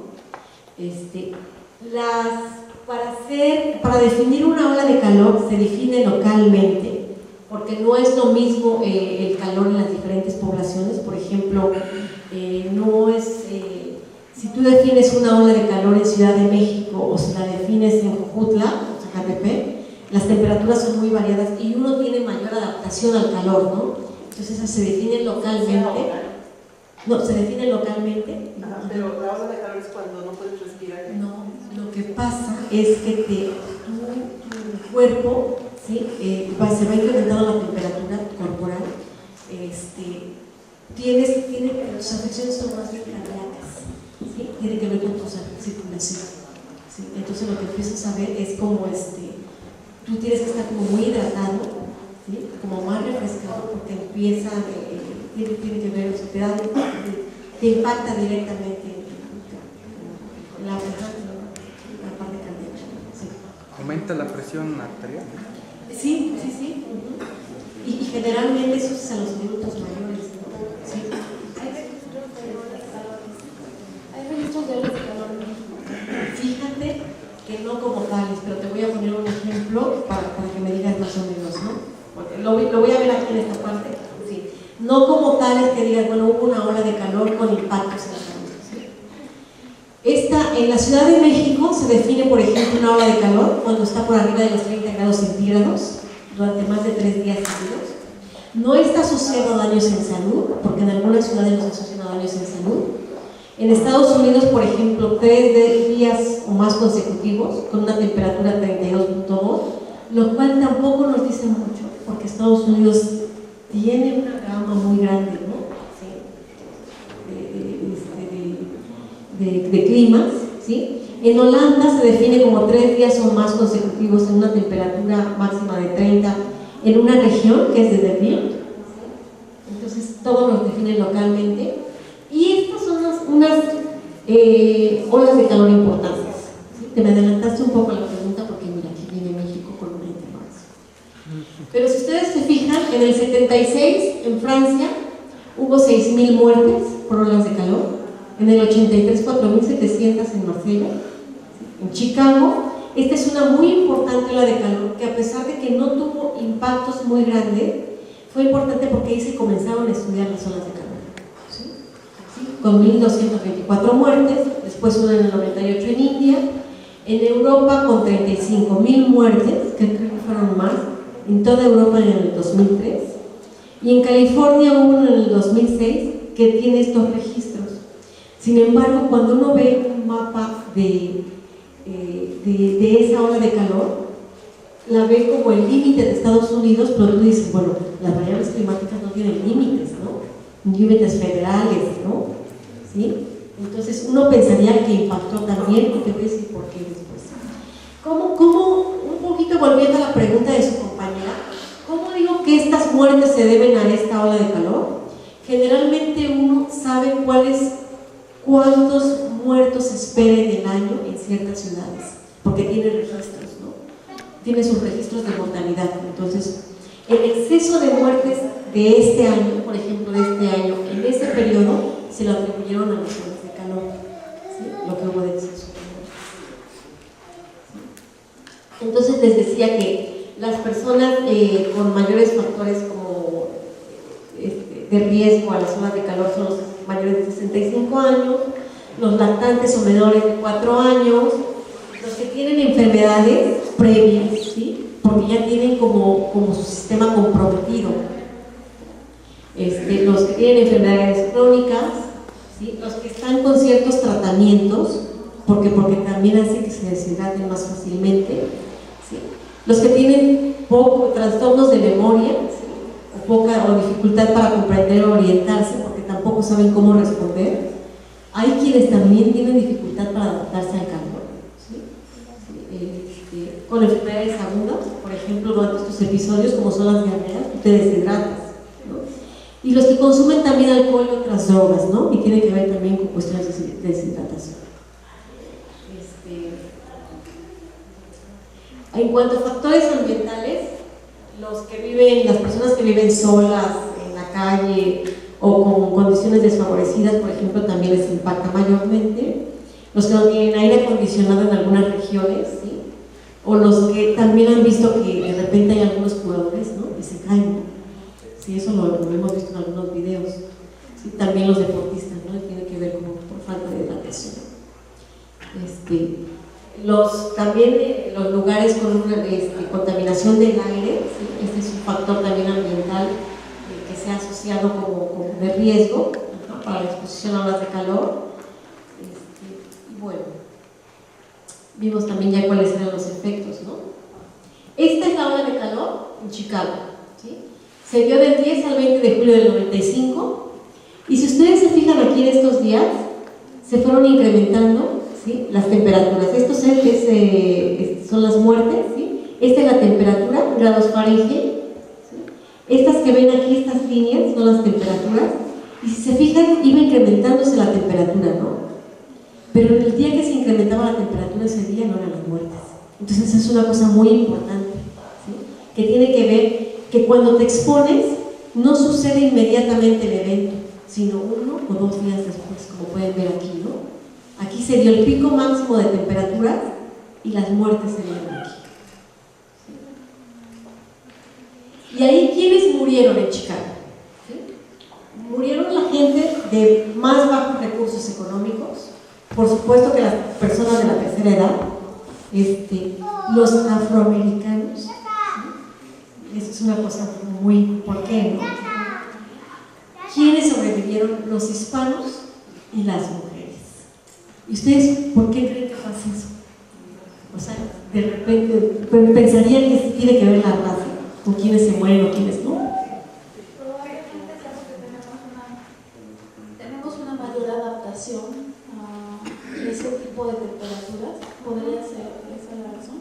Para definir una ola de calor se define localmente, porque no es lo mismo el calor en las diferentes poblaciones. Por ejemplo, no es, si tú defines una ola de calor en Ciudad de México o si la defines en Jojutla o Zacatepec, las temperaturas son muy variadas y uno tiene mayor adaptación al calor, ¿no? Entonces esas se definen localmente. No, se define localmente. Ajá, pero la ola de calor es cuando no puedes respirar. No, lo que pasa es que tu cuerpo, ¿sí? Se va incrementando la temperatura corporal, tus afecciones son más bien cardíacas, ¿sí? Tiene que ver con tu circulación, ¿sí? Entonces lo que empiezas a ver es como tú tienes que estar como muy hidratado, ¿sí? Como más refrescado, porque empieza, tiene que ver, o sea, te impacta directamente en la parte cardíaca. Sí. ¿Aumenta la presión arterial? Sí. Y generalmente eso es a los adultos mayores, ¿no? Sí. ¿Hay registros de olas de calor? Fíjate que no como tales, pero te voy a poner un ejemplo para que me digas más o menos, ¿no? Porque lo voy a ver aquí en esta parte. Sí. No como tales que digas, bueno, hubo una ola de calor con impactos en la salud, ¿sí? En la Ciudad de México se define, por ejemplo, una ola de calor cuando está por arriba de los 30 grados centígrados durante más de 3 días seguidos. No está asociado a daños en salud, porque en algunas ciudades los asocian a daños en salud. En Estados Unidos, por ejemplo, 3 días o más consecutivos con una temperatura de 32.2, lo cual tampoco nos dice mucho, porque Estados Unidos tiene una gama muy grande, ¿no? Sí. De climas, ¿sí? En Holanda se define como 3 días o más consecutivos en una temperatura máxima de 30 en una región que es de Delft. Entonces todos los definen localmente y estas son unas olas de calor importantes, ¿sí? Te me adelantaste un poco a la pregunta porque mira, aquí viene México con una intervención. Pero si ustedes se fijan, en el 76 en Francia hubo 6.000 muertes por olas de calor, en el 83 4.700 en Marsella, en Chicago. Esta es una muy importante ola de calor que, a pesar de que no tuvo impactos muy grandes, fue importante porque ahí se comenzaron a estudiar las olas de calor, ¿sí? ¿Sí? Con 1.224 muertes, después una en el 98 en India, en Europa con 35.000 muertes, que creo que fueron más, en toda Europa en el 2003, y en California hubo uno en el 2006 que tiene estos registros. Sin embargo, cuando uno ve un mapa de esa ola de calor, la ve como el límite de Estados Unidos, pero tú dices, bueno, las variables climáticas no tienen límites, ¿no? Límites federales, ¿no? ¿Sí? Entonces uno pensaría que impactó también, y te voy a decir por qué después. ¿Cómo, un poquito volviendo a la pregunta de su compañera, cómo digo que estas muertes se deben a esta ola de calor? Generalmente uno sabe cuántos muertos se espera en el año en ciertas ciudades, porque tiene registros, ¿no? Tiene sus registros de mortalidad. Entonces, el exceso de muertes de este año, por ejemplo, de este año, en ese periodo, se lo atribuyeron a las olas de calor, ¿sí? Lo que hubo de exceso. ¿Sí? Entonces, les decía que las personas con mayores factores como de riesgo a las olas de calor son los mayores de 65 años, los lactantes o menores de 4 años, los que tienen enfermedades previas, ¿sí? Porque ya tienen como su sistema comprometido, los que tienen enfermedades crónicas, ¿sí? Los que están con ciertos tratamientos, porque también hace que se deshidraten más fácilmente, ¿sí? Los que tienen trastornos de memoria, ¿sí? o dificultad para comprender o orientarse, porque tampoco saben cómo responder. Hay quienes también tienen dificultad para adaptarse al calor, ¿sí? Con enfermedades agudas, por ejemplo, durante estos episodios, como son las diarreas, te deshidratas, ¿no? Y los que consumen también alcohol y otras drogas, ¿no? Y tiene que ver también con cuestiones de deshidratación. En cuanto a factores ambientales, las personas que viven solas en la calle o con condiciones desfavorecidas, por ejemplo, también les impacta mayormente. Los que no tienen aire acondicionado en algunas regiones, ¿sí? O los que también han visto que de repente hay algunos jugadores, ¿no?, que se caen, ¿no? Sí, eso lo hemos visto en algunos videos. Sí, también los deportistas, ¿no?, tiene que ver por falta de hidratación. También los lugares con contaminación del aire, ¿sí? Este es un factor también ambiental que se ha asociado como de riesgo, ¿no?, para la exposición a olas de calor. Y bueno, vimos también ya cuáles eran los efectos, ¿no? Esta es la ola de calor en Chicago, ¿sí? Se dio del 10 al 20 de julio del 95, y si ustedes se fijan aquí en estos días, se fueron incrementando, ¿sí?, las temperaturas. Estos son las muertes, ¿sí? Esta es la temperatura, grados Fahrenheit, ¿sí? Estas que ven aquí, estas líneas, son las temperaturas, y si se fijan, iba incrementándose la temperatura, ¿no? Pero en el día que se incrementaba la temperatura, ese día no eran las muertes. Entonces es una cosa muy importante, ¿sí?, que tiene que ver que cuando te expones, no sucede inmediatamente el evento, sino 1 o 2 días después, como pueden ver aquí, ¿no? Aquí se dio el pico máximo de temperaturas y las muertes se dieron aquí. ¿Sí? Y ahí, ¿quiénes murieron en Chicago? ¿Sí? Murieron la gente de más bajos recursos económicos, por supuesto que las personas de la tercera edad, los afroamericanos, ¿sí? Eso es una cosa muy, ¿por qué no? ¿Quiénes sobrevivieron? Los hispanos y las mujeres. ¿Y ustedes por qué creen que pasa eso? O sea, de repente pensarían que tiene que ver la raza, con quiénes se mueren o quiénes no. Probablemente sea porque tenemos una mayor adaptación a ese tipo de temperaturas. ¿Podría ser esa la razón?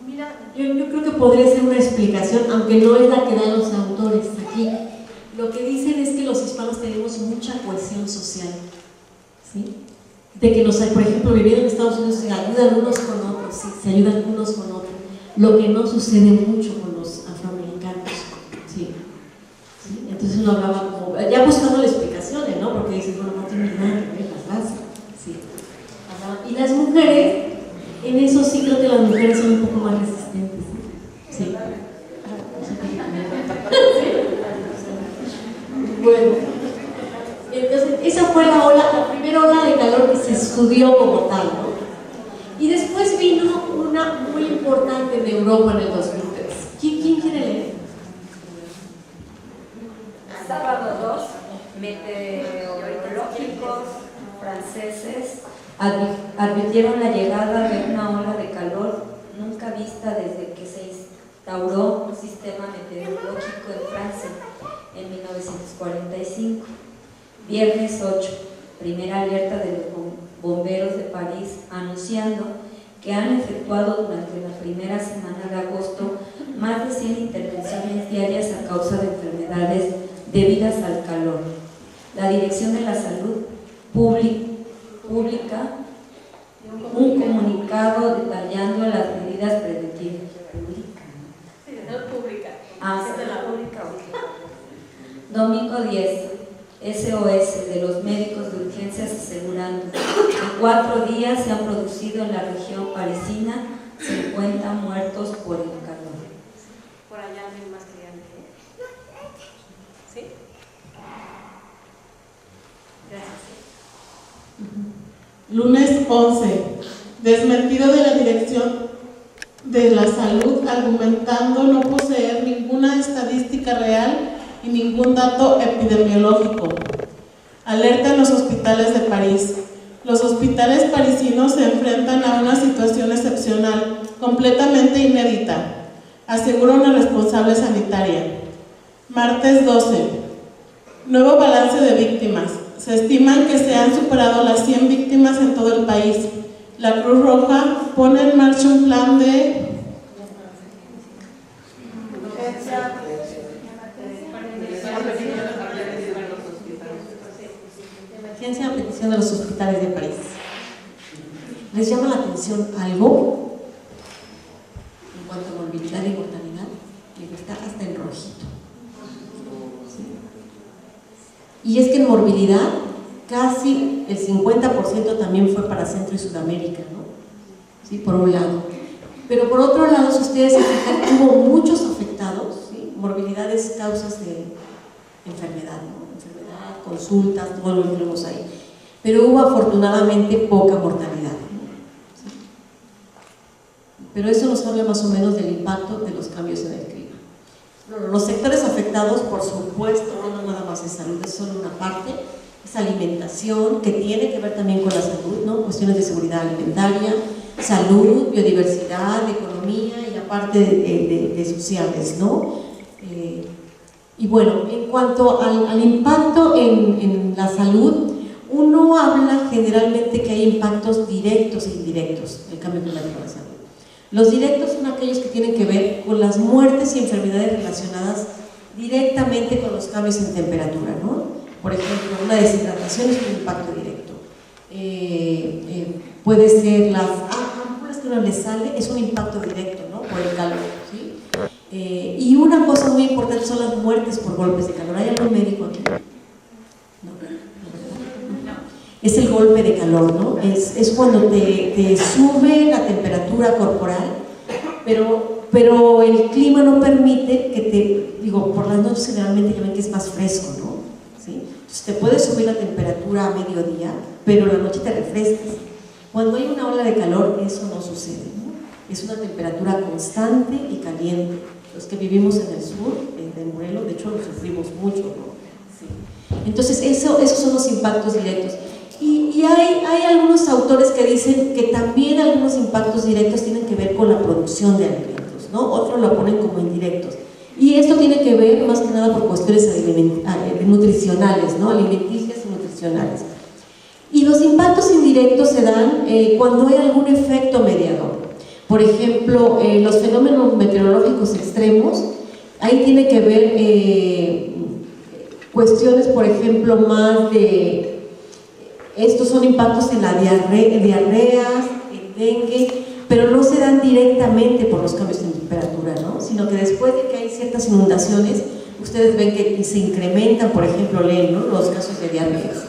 Mira, yo creo que podría ser una explicación, aunque no es la que dan los autores aquí. Lo que dicen es que los hispanos tenemos mucha cohesión social, ¿sí? De que por ejemplo, viviendo en Estados Unidos se ayudan unos con otros, ¿sí? Se ayudan unos con otros, lo que no sucede mucho con los afroamericanos, ¿sí? ¿Sí? Entonces uno hablaba como, ya buscando explicaciones, ¿no? Porque dices, bueno, no tiene nada que ver la raza, ¿sí? Y las mujeres, en eso sí creo que las mujeres son un poco más resistentes, ¿sí? Bueno, entonces esa fue la primera ola de calor que se estudió como tal, ¿no? Y después vino una muy importante en Europa en el 2003. ¿Quién quiere leer? Sábado 2, meteorológicos franceses advirtieron la llegada de una ola de calor nunca vista desde que se instauró un sistema meteorológico en Francia en 1945. Viernes 8, primera alerta de los bomberos de París anunciando que han efectuado durante la primera semana de agosto más de 100 intervenciones diarias a causa de enfermedades debidas al calor. La Dirección de la Salud publica un comunicado detallando las medidas preventivas. Domingo 10, SOS de los médicos de urgencias asegurando que en 4 días se han producido en la región parisina 50 muertos por el calor. Por allá no hay más que ¿sí? Gracias. Lunes 11. Desmentido de la Dirección de la Salud, argumentando no poseer ninguna estadística real y ningún dato epidemiológico. Alerta en los hospitales de París. Los hospitales parisinos se enfrentan a una situación excepcional, completamente inédita, asegura una responsable sanitaria. Martes 12. Nuevo balance de víctimas. Se estiman que se han superado las 100 víctimas en todo el país. La Cruz Roja pone en marcha un plan de emergencia a petición de los hospitales de París. ¿Les llama la atención algo en cuanto a morbilidad y mortalidad? Que está hasta en rojito. ¿Sí? Y es que en morbilidad casi el 50% también fue para Centro y Sudamérica, ¿no? ¿Sí? Por un lado. Pero por otro lado, si ustedes se fijan, hubo muchos afectados, ¿sí? Morbilidades, causas de enfermedad, ¿no? Enfermedad, consultas, todo lo incluimos ahí. Pero hubo afortunadamente poca mortalidad, ¿no? ¿Sí? Pero eso nos habla más o menos del impacto de los cambios en el clima. Bueno, los sectores afectados, por supuesto, no nada más es salud, es solo una parte, es alimentación, que tiene que ver también con la salud, ¿no? Cuestiones de seguridad alimentaria, salud, biodiversidad, economía y aparte de sociales, ¿no? Y bueno, en cuanto al impacto en la salud, uno habla generalmente que hay impactos directos e indirectos del cambio climático en la salud. Los directos son aquellos que tienen que ver con las muertes y enfermedades relacionadas directamente con los cambios en temperatura, ¿no? Por ejemplo, una deshidratación es un impacto directo. Puede ser las ámpulas que uno le sale, es un impacto directo, ¿no? Por el calor, ¿sí? Y una cosa muy importante son las muertes por golpes de calor. ¿Hay algún médico aquí? No. Es el golpe de calor, ¿no? Es cuando te sube la temperatura corporal, pero el clima no permite que por las noches generalmente que ven que es más fresco, ¿no? ¿Sí? Entonces te puede subir la temperatura a mediodía, pero la noche te refrescas. Cuando hay una ola de calor, eso no sucede, ¿no? Es una temperatura constante y caliente. Los que vivimos en el sur, de Morelos, de hecho lo sufrimos mucho, ¿no? Sí. Entonces esos son los impactos directos. Y hay algunos autores que dicen que también algunos impactos directos tienen que ver con la producción de alimentos, ¿no? Otros lo ponen como indirectos. Y esto tiene que ver más que nada por cuestiones nutricionales, ¿no? Alimenticias y nutricionales. Y los impactos indirectos se dan cuando hay algún efecto mediador. Por ejemplo, los fenómenos meteorológicos extremos, ahí tiene que ver cuestiones, por ejemplo, más de... Estos son impactos en la diarreas, en dengue, pero no se dan directamente por los cambios en temperatura, ¿no? Sino que después de que hay ciertas inundaciones, ustedes ven que se incrementan, por ejemplo, leen, ¿no? Los casos de diarreas.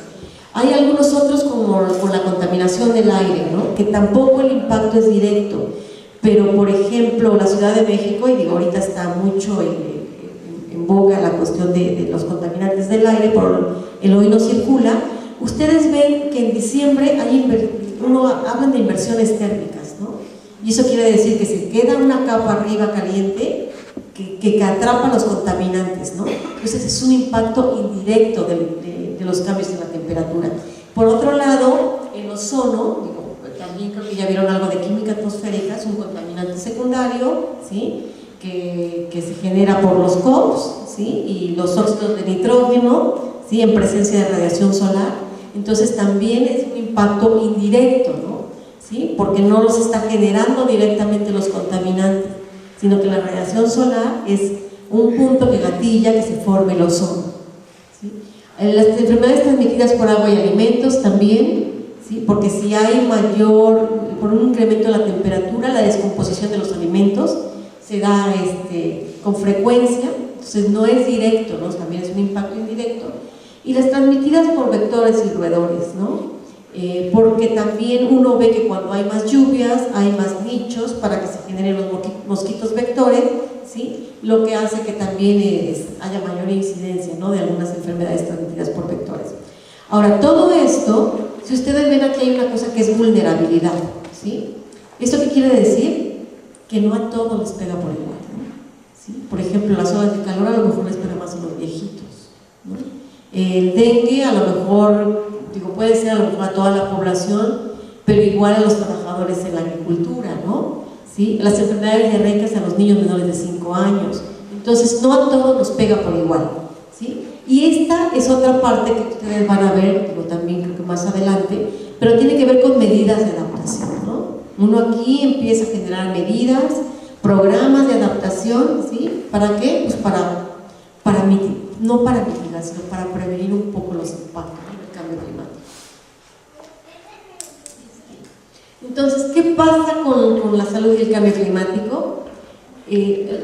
Hay algunos otros como con la contaminación del aire, ¿no? Que tampoco el impacto es directo, pero por ejemplo la Ciudad de México, y digo ahorita está mucho en boga la cuestión de los contaminantes del aire, por el hoy no circula. Ustedes ven que en diciembre hablan de inversiones térmicas, ¿no? Y eso quiere decir que se queda una capa arriba caliente que atrapa los contaminantes, ¿no? Entonces es un impacto indirecto de los cambios en la temperatura. Por otro lado, el ozono, también creo que ya vieron algo de química atmosférica, es un contaminante secundario, ¿sí? Que se genera por los COPs, ¿sí? Y los óxidos de nitrógeno, ¿sí? En presencia de radiación solar. Entonces también es un impacto indirecto, ¿no? ¿Sí? Porque no los está generando directamente los contaminantes, sino que la radiación solar es un punto que gatilla que se forme el ozono, ¿sí? Las enfermedades transmitidas por agua y alimentos también, ¿sí? Porque si hay por un incremento de la temperatura, la descomposición de los alimentos se da con frecuencia, entonces no es directo, ¿no? También es un impacto indirecto. Y las transmitidas por vectores y roedores, ¿no? Porque también uno ve que cuando hay más lluvias, hay más nichos para que se generen los mosquitos vectores, ¿sí? Lo que hace que también haya mayor incidencia, ¿no? De algunas enfermedades transmitidas por vectores. Ahora, todo esto, si ustedes ven aquí hay una cosa que es vulnerabilidad, ¿sí? ¿Esto qué quiere decir? Que no a todos les pega por igual, ¿no? ¿Sí? Por ejemplo, las olas de calor a lo mejor les pega más a los viejitos, ¿no? El dengue a lo mejor, puede ser a lo mejor a toda la población, pero igual a los trabajadores en la agricultura, ¿no? ¿Sí? Las enfermedades diarreicas a los niños menores de 5 años. Entonces, no a todos nos pega por igual, ¿sí? Y esta es otra parte que ustedes van a ver, también creo que más adelante, pero tiene que ver con medidas de adaptación, ¿no? Uno aquí empieza a generar medidas, programas de adaptación, ¿sí? ¿Para qué? Pues no para mitigar, sino para prevenir un poco los impactos del cambio climático. Entonces, ¿qué pasa con la salud y el cambio climático?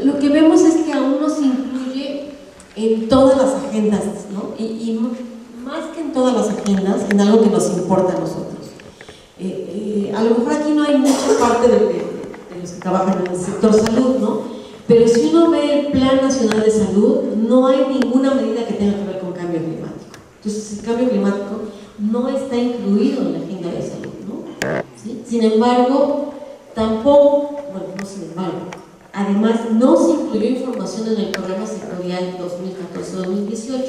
Lo que vemos es que aún no se incluye en todas las agendas, ¿no? Y más que en todas las agendas, en algo que nos importa a nosotros. A lo mejor aquí no hay mucha parte del los que trabajan en el sector salud, ¿no? Pero si uno ve el Plan Nacional de Salud, no hay ninguna medida que tenga que ver con cambio climático. Entonces, el cambio climático no está incluido en la agenda de salud, ¿no? ¿Sí? Sin embargo, tampoco, bueno, no sin embargo, además no se incluyó información en el programa sectorial 2014-2018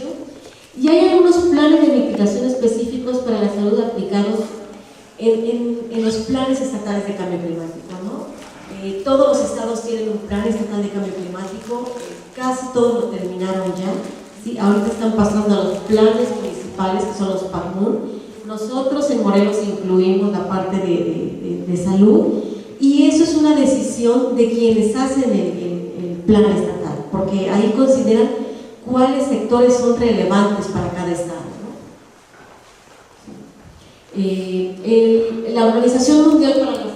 y hay algunos planes de mitigación específicos para la salud aplicados en los planes estatales de cambio climático, ¿no? Todos los estados tienen un plan estatal de cambio climático, casi todos lo terminaron ya, ¿sí? Ahorita están pasando a los planes municipales, que son los PACMUN. Nosotros en Morelos incluimos la parte de salud, y eso es una decisión de quienes hacen el plan estatal, porque ahí consideran cuáles sectores son relevantes para cada estado, ¿no? La Organización Mundial para la Salud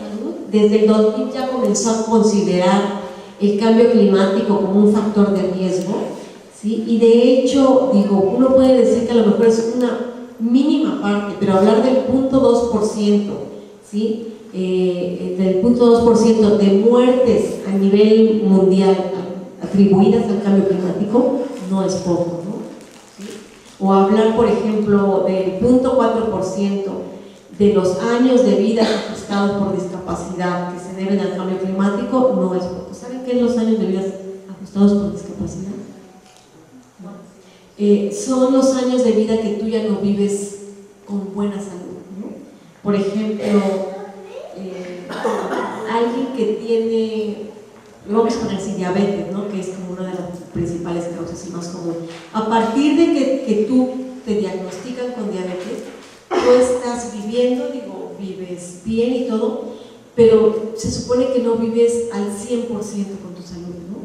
desde el 2000 ya comenzó a considerar el cambio climático como un factor de riesgo, ¿sí? Y de hecho, digo, uno puede decir que a lo mejor es una mínima parte, pero hablar del 0.2%, ¿sí? Del 0.2% de muertes a nivel mundial atribuidas al cambio climático no es poco, ¿no? ¿Sí? O hablar, por ejemplo, del 0.4% de los años de vida ajustados por discapacidad que se deben al cambio climático no es poco. ¿Saben qué es los años de vida ajustados por discapacidad? Son los años de vida que tú ya no vives con buena salud, ¿no? Por ejemplo, alguien que tiene, vamos a poner así, diabetes, ¿no? Que es como una de las principales causas y más común. A partir de que tú te diagnostican con diabetes, tú estás viviendo, digo, vives bien y todo, pero se supone que no vives al 100% con tu salud, ¿no?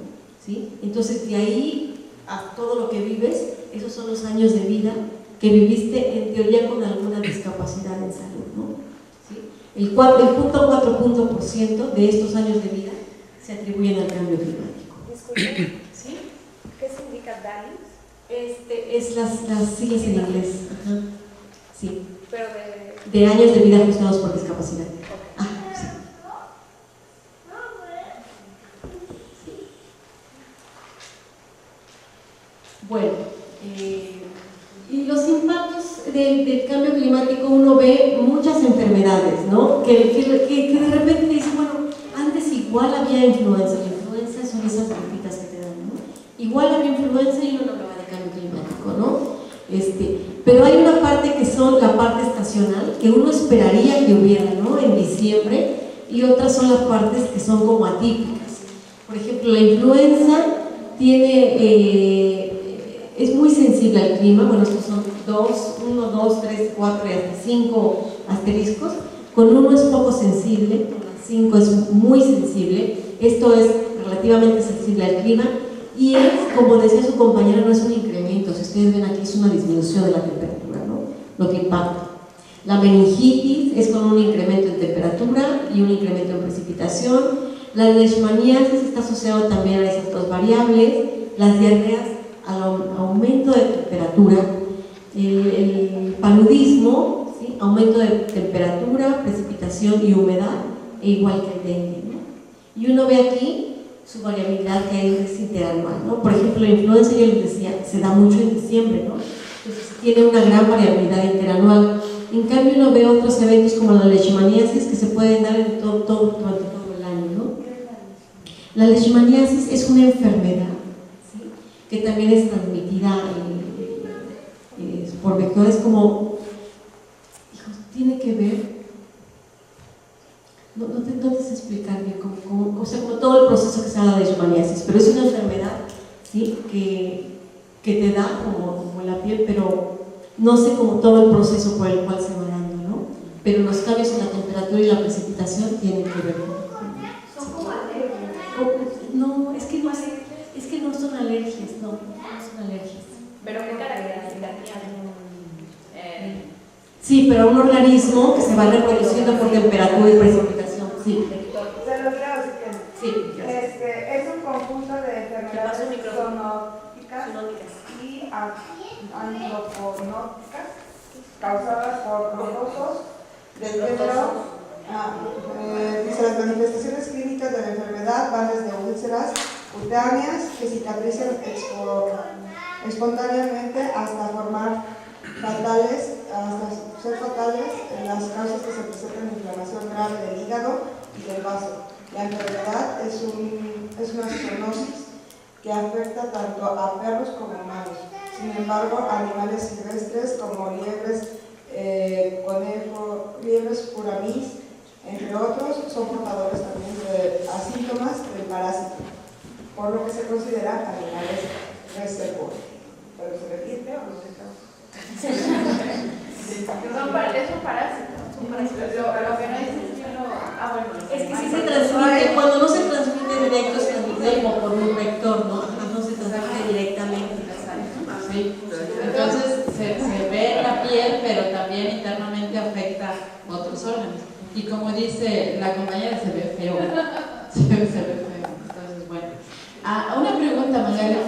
¿Sí? Entonces, de ahí a todo lo que vives, esos son los años de vida que viviste en teoría con alguna discapacidad en salud, ¿no? ¿Sí? El 0.4% de estos años de vida se atribuyen al cambio climático. Disculpe, ¿Sí? ¿qué significa DALIS? Es las siglas en inglés. Ajá. Sí. Pero de años de vida ajustados por discapacidad. Ah, sí. Bueno, y los impactos del cambio climático, uno ve muchas enfermedades, ¿no? Que de repente dicen, bueno, antes igual había influenza. La influenza son esas gripitas que te dan, ¿no? Igual había influenza y uno no hablaba de cambio climático, ¿no? Pero hay una parte que son la parte estacional, que uno esperaría que hubiera, ¿no? En diciembre, y otras son las partes que son como atípicas. Por ejemplo, la influenza es muy sensible al clima. Bueno, estos son 1, 2, 3, 4 y hasta 5 asteriscos. Con 1 es poco sensible, con 5 es muy sensible. Esto es relativamente sensible al clima. Y es, como decía su compañera, no es un incremento, si ustedes ven aquí es una disminución de la temperatura, ¿no? Lo que impacta. La meningitis es con un incremento en temperatura y un incremento en precipitación. La leishmaniasis está asociado también a esas dos variables. Las diarreas al aumento de temperatura. El paludismo, ¿sí? Aumento de temperatura, precipitación y humedad, e igual que el dengue, ¿no? Y uno ve aquí su variabilidad que hay es interanual, ¿no? Por ejemplo, la influenza, yo les decía, se da mucho en diciembre, ¿no? Entonces tiene una gran variabilidad interanual. En cambio, uno ve otros eventos como la leishmaniasis que se pueden dar en durante todo el año, ¿no? La leishmaniasis es una enfermedad, ¿sí? Que también es transmitida por vectores como, hijos, tiene que ver. No te sé explicar bien o sea, como todo el proceso que se da de la leishmaniasis, pero es una enfermedad, ¿sí? que te da como la piel, pero no sé como todo el proceso por el cual se va dando, ¿no? Pero los cambios en la temperatura y la precipitación tienen que ver con ¿son como alergias? No, es que no son alergias, no son alergias. ¿Pero qué características tienen? Sí, pero un organismo que se va reproduciendo por temperatura y precipitación, sí. Se lo leo si quieren. Sí, Es un conjunto de enfermedades zoonóticas y antropónicas causadas por protozoos del género Dice, las manifestaciones clínicas de la enfermedad van desde úlceras cutáneas que cicatrizan espontáneamente hasta ser fatales. Las causas que se presentan inflamación grave del hígado y del vaso. La enfermedad es una zoonosis que afecta tanto a perros como a humanos. Sin embargo, animales silvestres como liebres, liebres puramís, entre otros, son portadores también de síntomas del parásito, por lo que se consideran animales reservos. ¿Pero se repite o no se causa? Es un parásito. Lo que no dice es que es que sí se transmite, cuando no se transmite directo, se transmite como por un vector, ¿no? No se transmite directamente. Sí. Entonces se ve en la piel, pero también internamente afecta otros órganos. Y como dice la compañera, se ve feo. Se ve feo. Entonces, bueno. Una pregunta, Magalia.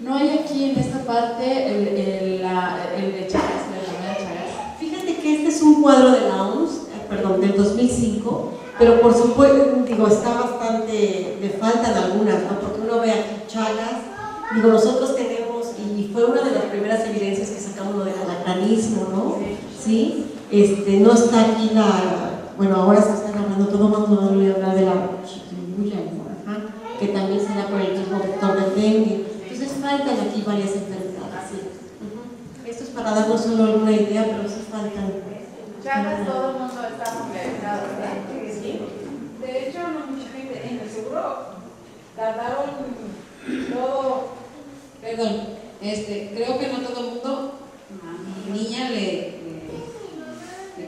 ¿No hay aquí en esta parte el de Chagas, la enfermedad de Chagas? Fíjate que este es un cuadro de la OMS, del 2005, pero por supuesto, está bastante de falta en algunas, ¿no? Porque uno ve aquí Chagas, nosotros tenemos, y fue una de las primeras evidencias que sacamos lo del alacranismo, ¿no? Sí. No está aquí ahora se están hablando, todo el mundo va a hablar de la chikungunya, que también será por el mismo vector del dengue. Entonces faltan aquí varias enfermedades, sí. Esto es para darnos solo una idea, pero sí faltan. Chagas, todo el mundo está familiarizado, ¿verdad? Sí. De hecho, no mucha gente en el seguro tardaron todo. Perdón, creo que no todo el mundo. A mi niña le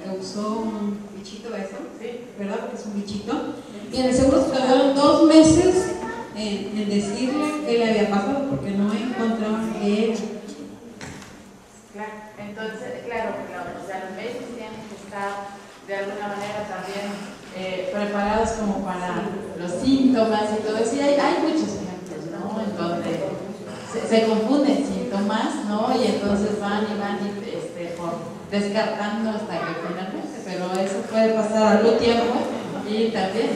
causó un bichito eso, ¿verdad? Porque es un bichito. Y en el seguro se tardaron 2 meses en decirle qué le había pasado porque no encontraban qué era. Claro, entonces, los médicos tienen que estar de alguna manera también preparados como para los síntomas y todo eso. Y hay muchos ejemplos, ¿no? En donde se confunden síntomas, ¿no? Y entonces van descartando hasta que finalmente, pero eso puede pasar algún tiempo y también.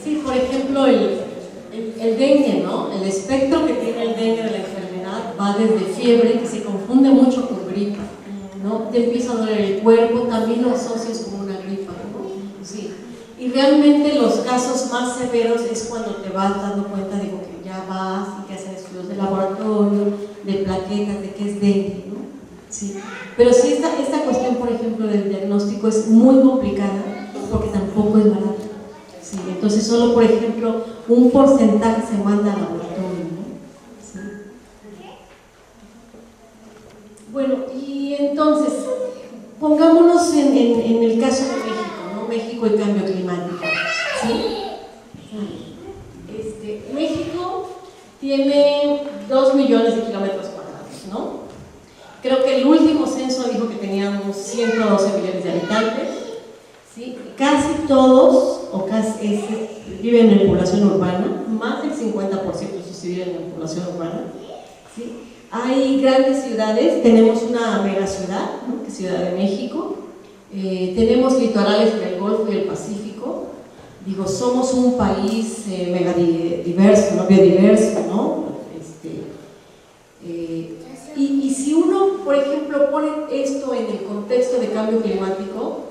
Sí, por ejemplo, el dengue, ¿no? El espectro que tiene el dengue de la enfermedad va desde fiebre, que se confunde mucho con gripa, ¿no? Te empieza a doler el cuerpo, también lo asocias con una gripa, ¿no? Sí. Y realmente los casos más severos es cuando te vas dando cuenta de que ya vas y que haces estudios de laboratorio, de plaquetas, de que es dengue, ¿no? Sí. Pero sí, esta cuestión, por ejemplo, del diagnóstico es muy complicada porque tampoco es barata. Sí. Entonces, solo, por ejemplo, un porcentaje se manda al laboratorio, ¿no? Sí. Bueno, y entonces, pongámonos en el caso de México, ¿no? México y cambio climático. ¿Sí? México tiene 2 millones de kilómetros cuadrados, ¿no? Creo que el último censo dijo que teníamos 112 millones de habitantes, ¿sí? Casi todos viven en población urbana, más del 50% de viven en población urbana, ¿sí? Hay grandes ciudades, tenemos una megaciudad, ¿no? Que es Ciudad de México, tenemos litorales del Golfo y el Pacífico. Somos un país mega diverso, ¿no? Biodiverso, ¿no? Y si uno, por ejemplo, pone esto en el contexto de cambio climático,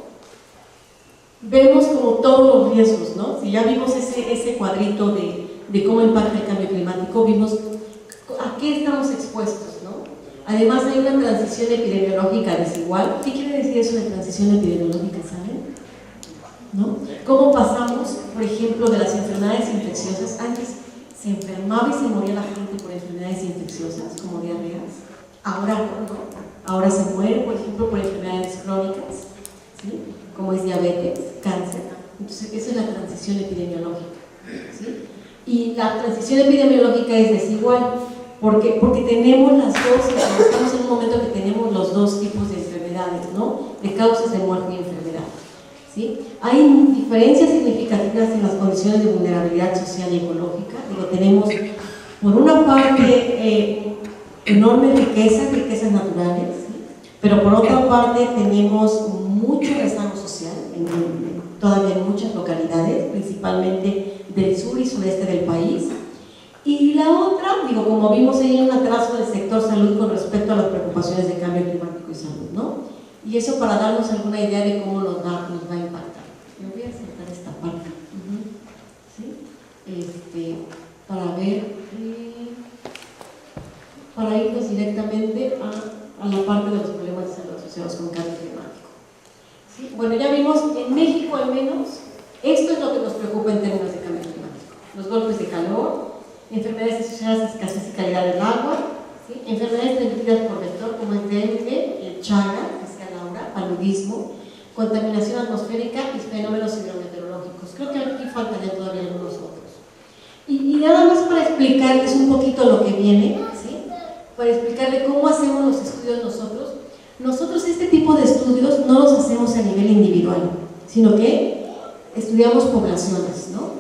vemos como todos los riesgos, ¿no? Si ya vimos ese cuadrito de cómo impacta el cambio climático, vimos a qué estamos expuestos, ¿no? Además hay una transición epidemiológica desigual. ¿Qué quiere decir eso de transición epidemiológica, saben? ¿No? ¿Cómo pasamos, por ejemplo, de las enfermedades infecciosas? Antes se enfermaba y se moría la gente por enfermedades infecciosas, como diarreas. Ahora no. Ahora se muere, por ejemplo, por enfermedades crónicas, ¿sí? Como es diabetes, cáncer. Entonces, esa es la transición epidemiológica, ¿sí? Y la transición epidemiológica es desigual, porque tenemos las dos, estamos en un momento que tenemos los dos tipos de enfermedades, ¿no? De causas de muerte y enfermedad, ¿sí? Hay diferencias significativas en las condiciones de vulnerabilidad social y ecológica. Tenemos, por una parte, enorme riquezas naturales, ¿sí? Pero por otra parte tenemos mucho rezago social, todavía en muchas localidades, principalmente del sur y sureste del país. Y la otra, digo, como vimos, hay un atraso del sector salud con respecto a las preocupaciones de cambio climático y salud, ¿no? Y eso para darnos alguna idea de cómo nos va a impactar. Yo voy a saltar esta parte, ¿sí? Para ver, para irnos directamente a la parte de los problemas de salud asociados con cambio climático. ¿Sí? Bueno, ya vimos, en México al menos, esto es lo que nos preocupa en términos de cambio climático. Los golpes de calor, enfermedades asociadas a escasez y calidad del agua, ¿sí? Enfermedades transmitidas por vector como el dengue, el chaga, que sea Laura, paludismo, contaminación atmosférica y fenómenos hidrometeorológicos. Creo que aquí faltarían todavía algunos otros. Y nada más para explicarles un poquito lo que viene, ¿sí? Para explicarle cómo hacemos los estudios nosotros. Nosotros este tipo de estudios no los hacemos a nivel individual, sino que estudiamos poblaciones, ¿no?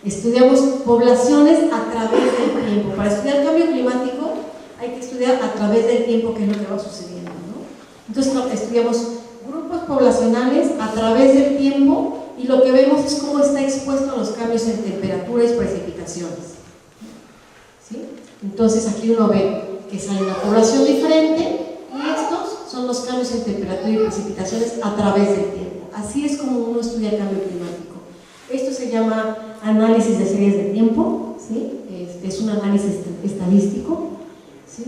Estudiamos poblaciones a través del tiempo. Para estudiar el cambio climático hay que estudiar a través del tiempo qué es lo que va sucediendo, ¿no? Entonces estudiamos grupos poblacionales a través del tiempo y lo que vemos es cómo está expuesto a los cambios en temperatura y precipitaciones, ¿sí? Entonces aquí uno ve que sale una población diferente y estos son los cambios en temperatura y precipitaciones a través del tiempo. Así es como uno estudia el cambio climático. Esto se llama análisis de series de tiempo, ¿sí? Es un análisis estadístico, ¿sí?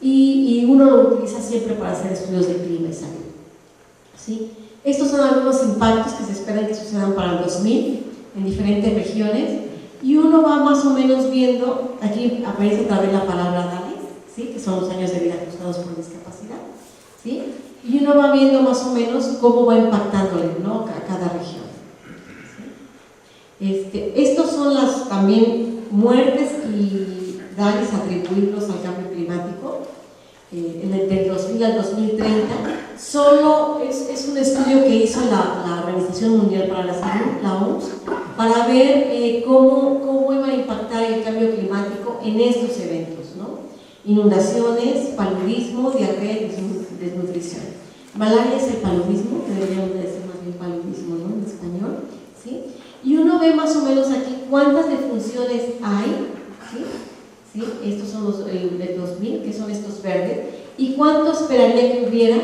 Y uno lo utiliza siempre para hacer estudios de clima y salud, ¿sí? Estos son algunos impactos que se esperan que sucedan para el 2000 en diferentes regiones y uno va más o menos viendo, aquí aparece otra vez la palabra DALIS, ¿sí? Que son los años de vida ajustados por discapacidad, ¿sí? Y uno va viendo más o menos cómo va impactándole, ¿no? A cada región. Estos son las también muertes y DALIS atribuirlos al cambio climático del 2000 al 2030. Solo es un estudio que hizo la Organización Mundial para la Salud, la OMS, para ver cómo iba a impactar el cambio climático en estos eventos, ¿no? Inundaciones, paludismo, diarrea y desnutrición. Malaria es el paludismo, deberíamos decir más bien paludismo, ¿no? En español, ¿sí? Y uno ve más o menos aquí cuántas defunciones hay, ¿sí? ¿Sí? Estos son los del 2000, que son estos verdes, y cuánto esperaría que hubiera,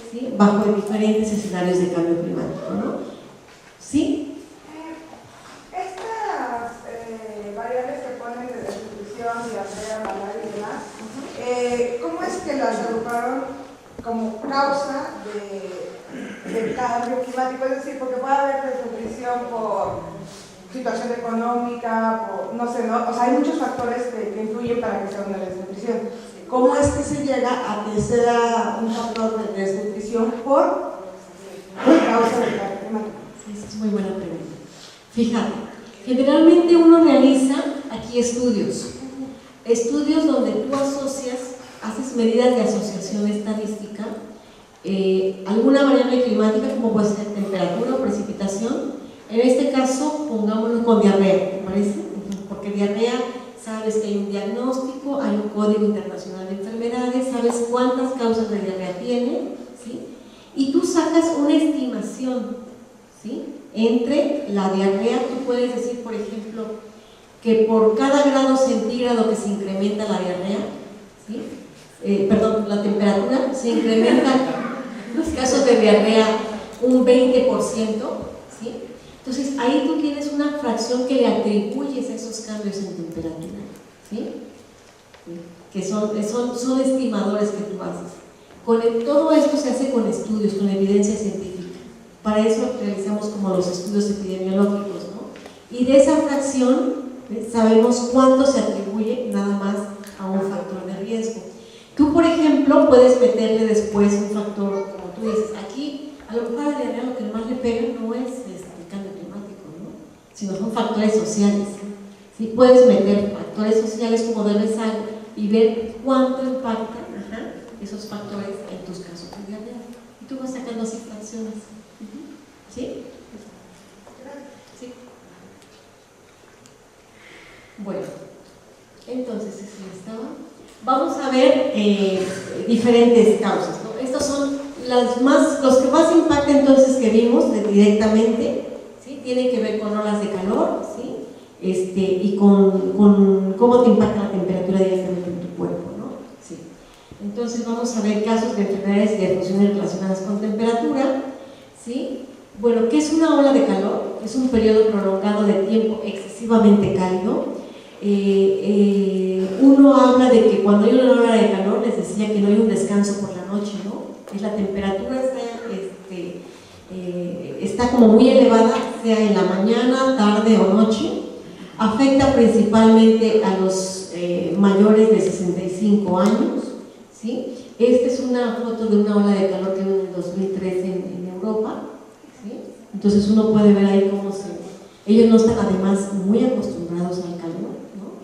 ¿sí? Bajo diferentes escenarios de cambio climático, ¿no? ¿Sí? Estas variables que ponen de desnutrición, diarrea, malaria y demás, ¿cómo es que las agruparon como causa del cambio climático? Es decir, porque puede haber desnutrición por situación económica, por, no sé, ¿no? O sea, hay muchos factores que influyen para que sea una desnutrición. ¿Cómo es que se llega a que sea un factor de desnutrición por causa del cambio climático? Sí, esa es muy buena pregunta. Fíjate, generalmente uno realiza aquí estudios donde tú haces medidas de asociación estadística, alguna variable climática como puede ser temperatura o precipitación. En este caso, pongámoslo con diarrea, ¿te parece? Porque diarrea, sabes que hay un diagnóstico, hay un código internacional de enfermedades, sabes cuántas causas de diarrea tiene, ¿sí? Y tú sacas una estimación, ¿sí? Entre la diarrea, tú puedes decir, por ejemplo, que por cada grado centígrado que se incrementa la diarrea, ¿sí? La temperatura, se incrementa, en los casos de diarrea, un 20%, ¿sí? Entonces, ahí tú tienes una fracción que le atribuyes a esos cambios en temperatura, ¿sí? Que son estimadores que tú haces. Todo esto se hace con estudios, con evidencia científica. Para eso realizamos como los estudios epidemiológicos, ¿no? Y de esa fracción sabemos cuánto se atribuye nada más a un factor de riesgo. Tú, por ejemplo, puedes meterle después un factor, como tú dices, aquí a lo mejor a la diarrea lo que más le pega no es sino son factores sociales. ¿Sí? Puedes meter factores sociales como de rezago y ver cuánto impactan esos factores en tus casos de diarrea. Y tú vas sacando así fracciones. ¿Sí? ¿Sí? Bueno, entonces, vamos a ver diferentes causas, ¿no? Estos son los que más impactan entonces que vimos directamente. tiene que ver con olas de calor, ¿sí? Y con cómo te impacta la temperatura directamente en tu cuerpo, ¿no? Sí. Entonces vamos a ver casos de enfermedades y de funciones relacionadas con temperatura, ¿sí? Bueno, ¿qué es una ola de calor? Es un periodo prolongado de tiempo excesivamente cálido. Uno habla de que cuando hay una ola de calor, les decía que no hay un descanso por la noche, ¿no? Es la temperatura está como muy elevada, sea en la mañana, tarde o noche. Afecta principalmente a los mayores de 65 años, ¿sí? Esta es una foto de una ola de calor que hubo en el 2013 en Europa, ¿sí? Entonces uno puede ver ahí cómo ellos no están además muy acostumbrados al calor, ¿no?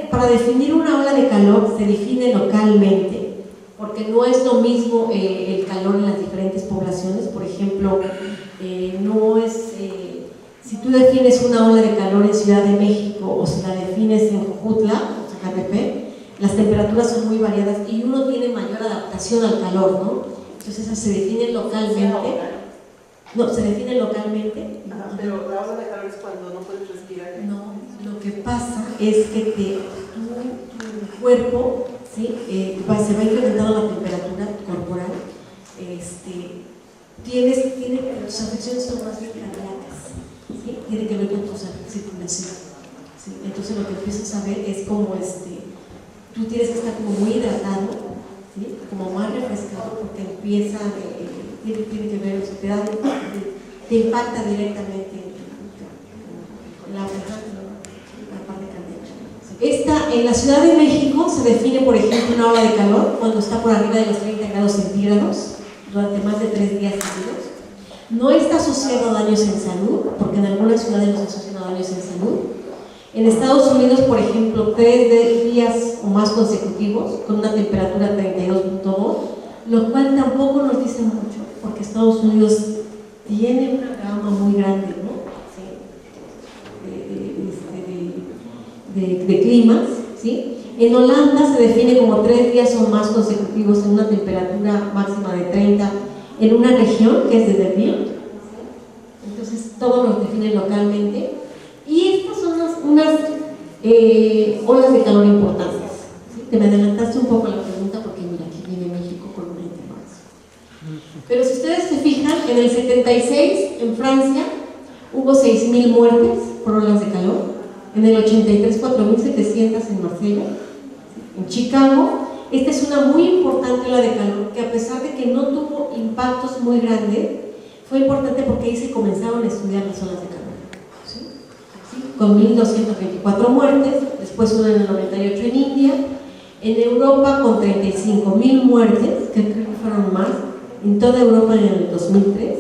Para definir una ola de calor se define localmente, porque no es lo mismo el calor en las diferentes poblaciones. Por ejemplo, no es, si tú defines una ola de calor en Ciudad de México o si la defines en Jojutla, o Zacatepec, las temperaturas son muy variadas y uno tiene mayor adaptación al calor, ¿no? Entonces esas se definen localmente. No, se define localmente. Ajá, pero la ola de calor es cuando no puedes respirar. No, lo que pasa es que tu cuerpo, ¿sí? Se va incrementando la temperatura corporal. Tus afecciones son más bien cardíacas, ¿sí? Tiene que ver con tu circulación, ¿sí? Entonces lo que empiezas a ver es como tú tienes que estar como muy hidratado, ¿sí? Como más refrescado, porque empieza tiene que ver, o sea, te impacta directamente en la parte cardíaca. En la Ciudad de México se define, por ejemplo, una ola de calor cuando está por arriba de los 30 grados centígrados durante más de 3 días seguidos. No está asociado a daños en salud, porque en algunas ciudades los asocian a daños en salud. En Estados Unidos, por ejemplo, 3 días o más consecutivos con una temperatura 32.2, lo cual tampoco nos dice mucho, porque Estados Unidos tiene una gama muy grande, ¿no? Sí. De climas, ¿sí? En Holanda se define como 3 días o más consecutivos en una temperatura máxima de 30 en una región que es de Delft. Entonces todos los definen localmente y estas son unas olas de calor importantes, ¿sí? Te me adelantaste un poco a la pregunta porque mira, aquí viene México con una intervención. Pero si ustedes se fijan, en el 76 en Francia hubo 6.000 muertes por olas de calor, en el 83 4.700 en Marsella, en Chicago. Esta es una muy importante ola de calor que, a pesar de que no tuvo impactos muy grandes, fue importante porque ahí se comenzaron a estudiar las olas de calor, ¿sí? ¿Sí? Con 1.224 muertes, después una en el 98 en India, en Europa con 35.000 muertes, que creo que fueron más, en toda Europa en el 2003,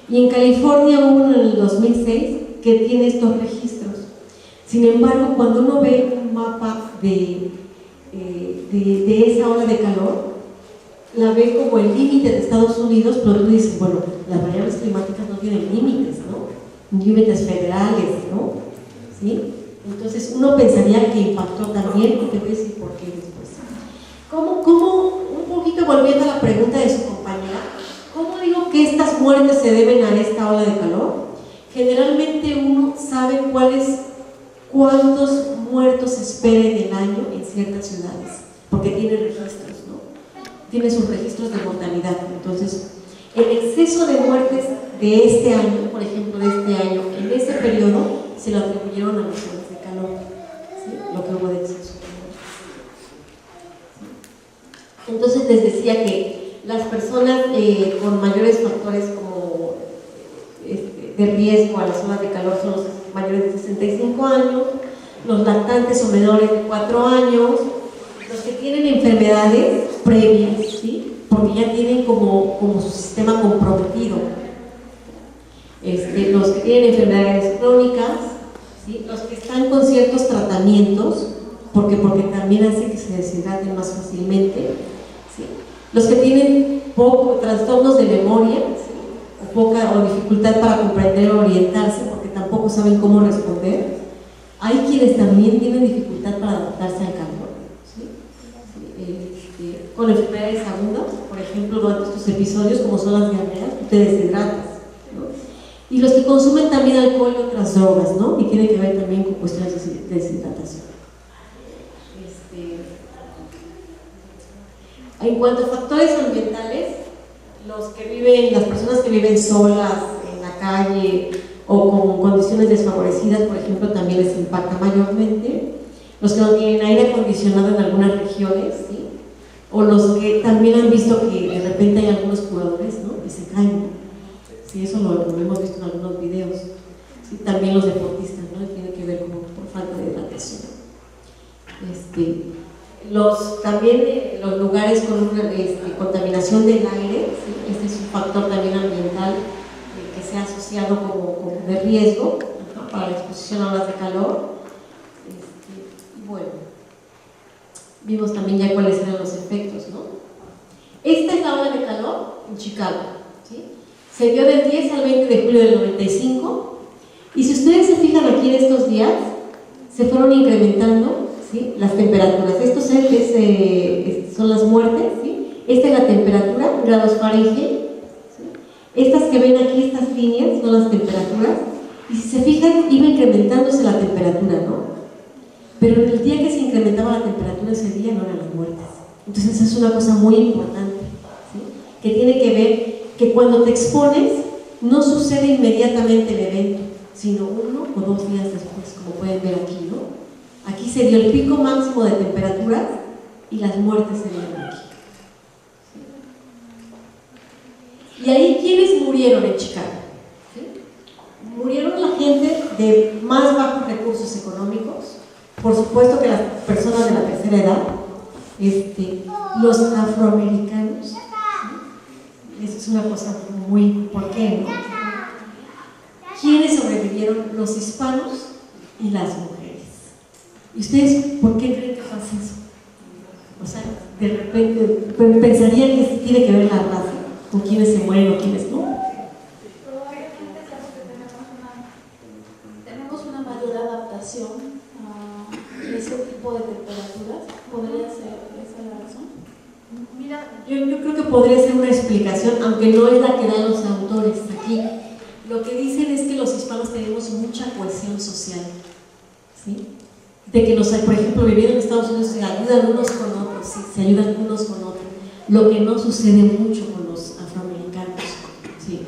y en California hubo uno en el 2006 que tiene estos registros. Sin embargo, cuando uno ve un mapa de esa ola de calor, la ve como el límite de Estados Unidos, pero tú dices, bueno, las variables climáticas no tienen límites, ¿no? Límites federales, ¿no? ¿Sí? Entonces uno pensaría que impactó también, y te voy a decir por qué después. ¿Cómo, un poquito volviendo a la pregunta de su compañera, cómo digo que estas muertes se deben a esta ola de calor? Generalmente uno sabe cuántos muertos se espera en el año en ciertas ciudades, porque tiene registros, ¿no? Tiene sus registros de mortalidad. Entonces, el exceso de muertes de este año, por ejemplo, de este año, en ese periodo, se lo atribuyeron a las olas de calor, ¿sí? Lo que hubo de exceso. ¿Sí? Entonces, les decía que las personas con mayores factores como de riesgo a las olas de calor son los mayores de 65 años, los lactantes o menores de 4 años, los que tienen enfermedades previas, ¿sí? Porque ya tienen como su sistema comprometido, los que tienen enfermedades crónicas, ¿sí? Los que están con ciertos tratamientos, porque también hace que se deshidraten más fácilmente, ¿sí? Los que tienen trastornos de memoria, ¿sí? o dificultad para comprender o orientarse, porque tampoco saben cómo responder. Hay quienes también tienen dificultad para adaptarse al calor, ¿sí? Con enfermedades agudas, por ejemplo, durante estos episodios, como son las diarreas, te deshidratas, ¿no? Y los que consumen también alcohol y otras drogas, ¿no? Y tiene que ver también con cuestiones de deshidratación. En cuanto a factores ambientales, las personas que viven solas en la calle o con condiciones desfavorecidas, por ejemplo, también les impacta mayormente. Los que no tienen aire acondicionado en algunas regiones, ¿sí? O los que también han visto que de repente hay algunos jugadores, ¿no? Que se caen. Sí, eso lo hemos visto en algunos videos. Sí, también los deportistas, ¿no? Tiene que ver por falta de hidratación. También los lugares con contaminación del aire, ¿sí? Este es un factor también ambiental que se ha asociado como de riesgo, ¿no? Para la exposición a olas de calor. Bueno, vimos también ya cuáles eran los efectos, ¿no? Esta es la ola de calor en Chicago, ¿sí? Se dio del 10 al 20 de julio del 95, y si ustedes se fijan aquí en estos días, se fueron incrementando, ¿sí? Las temperaturas. Estos son las muertes, ¿sí? Esta es la temperatura, grados Fahrenheit, ¿sí? Estas que ven aquí, estas líneas, son las temperaturas, y si se fijan, iba incrementándose la temperatura, ¿no? Pero en el día que se incrementaba la temperatura, ese día no eran las muertes. Entonces es una cosa muy importante, ¿sí? Que tiene que ver que cuando te expones no sucede inmediatamente el evento, sino 1 o 2 días después, como pueden ver aquí, ¿no? Aquí se dio el pico máximo de temperaturas y las muertes se dieron aquí, ¿sí? Y ahí, ¿quiénes murieron en Chicago? ¿Sí? Murieron la gente de más bajos recursos económicos, por supuesto que las personas de la tercera edad, los afroamericanos, ¿sí? Eso es una cosa muy, ¿por qué no? ¿Quiénes sobrevivieron? Los hispanos y las mujeres. ¿Y ustedes por qué creen que pasa eso? O sea, de repente pensarían que tiene que ver la raza, con quiénes se mueren o quiénes no. Probablemente sea porque tenemos una mayor adaptación a ese tipo de temperaturas. ¿Podría ser esa la razón? Mira, yo creo que podría ser una explicación, aunque no es la que dan los autores aquí. Lo que dicen es que los hispanos tenemos mucha cohesión social, ¿sí? De que por ejemplo, viviendo en Estados Unidos se ayudan unos con otros, ¿sí? Se ayudan unos con otros, lo que no sucede mucho con los afroamericanos, ¿sí?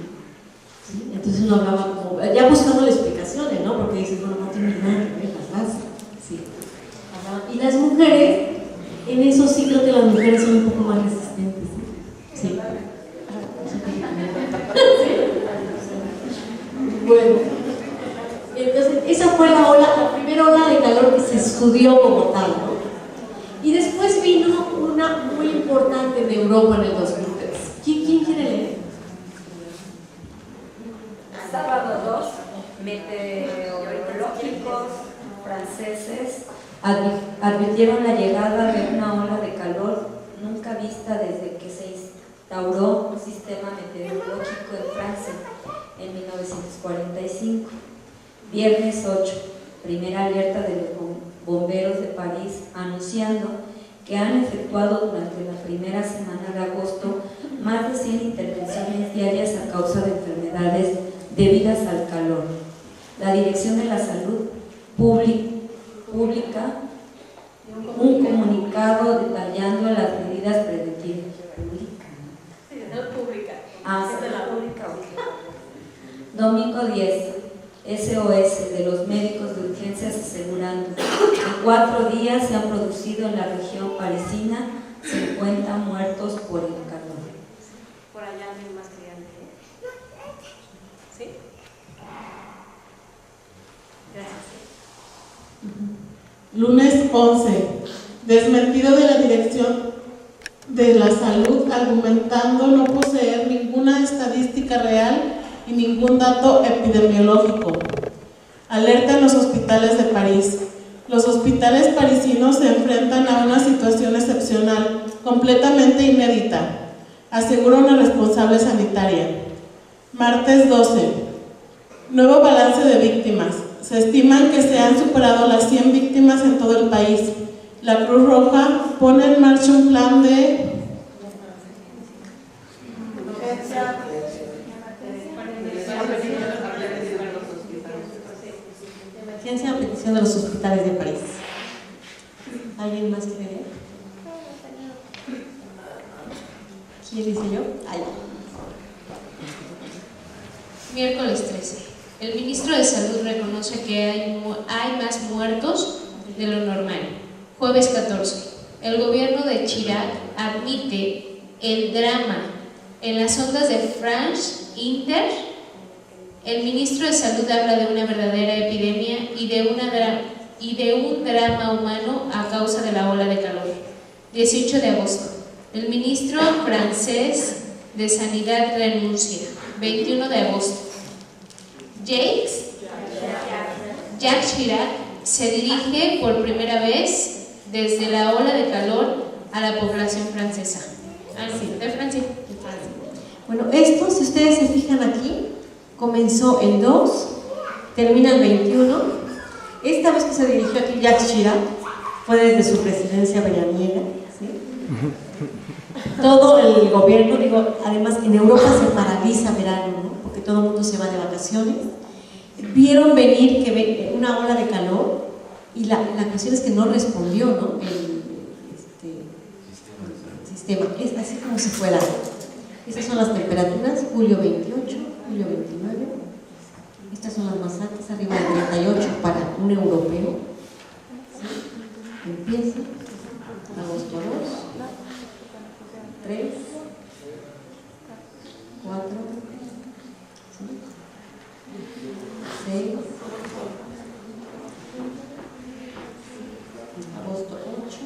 ¿Sí? Entonces uno hablaba como, ya buscando las explicaciones, ¿no? Porque dices, bueno, no tiene nada que ver las razas, ¿sí? Y las mujeres, en eso sí creo que las mujeres son un poco más resistentes, ¿sí? ¿Sí? Bueno, entonces esa fue la primera ola de calor que se estudió como tal, ¿no? Y después vino una muy importante en Europa en el 2003. ¿Quién quiere leer? Sábado 2, meteorológicos franceses advirtieron la llegada de una ola de calor nunca vista desde que se instauró un sistema meteorológico en Francia en 1945. Viernes 8, primera alerta de los bomberos de París anunciando que han efectuado durante la primera semana de agosto más de 100 intervenciones diarias a causa de enfermedades debidas al calor. La Dirección de la Salud publica un comunicado detallando las medidas preventivas. Domingo 10, SOS de los médicos de urgencias asegurando que en 4 días se han producido en la región parisina 50 muertos por el calor. Por allá no hay más crianza. ¿Sí? Gracias. Lunes 11. Desmentido de la Dirección de la Salud, argumentando no poseer ninguna estadística real y ningún dato epidemiológico. Alerta en los hospitales de París. Los hospitales parisinos se enfrentan a una situación excepcional, completamente inédita, asegura una responsable sanitaria. Martes 12. Nuevo balance de víctimas. Se estiman que se han superado las 100 víctimas en todo el país. La Cruz Roja pone en marcha un plan de Fíjense la petición de los hospitales de París. ¿Alguien más quiere leer? ¿Quién dice yo? Ahí. Miércoles 13. El ministro de Salud reconoce que hay más muertos de lo normal. Jueves 14. El gobierno de Chirac admite el drama en las ondas de France Inter. El ministro de Salud habla de una verdadera epidemia y de un drama humano a causa de la ola de calor. 18 de agosto. El ministro francés de Sanidad renuncia. 21 de agosto. Jacques Chirac se dirige por primera vez desde la ola de calor a la población francesa. Sí, de Francia. Bueno, esto, si ustedes se fijan aquí, comenzó el 2, termina el 21. Esta vez que se dirigió aquí Jacques Chirac fue desde su presidencia veraniega, ¿sí? Todo el gobierno, digo, además en Europa se paraliza verano, ¿no? Porque todo el mundo se va de vacaciones. Vieron venir que una ola de calor y la cuestión es que no respondió, ¿no? El sistema, es así como si fuera. Estas son las temperaturas, julio 28, julio 29. Estas son las más altas, arriba de 38 para un europeo. ¿Sí? Empieza agosto 2, 3, 4, 6, agosto 8,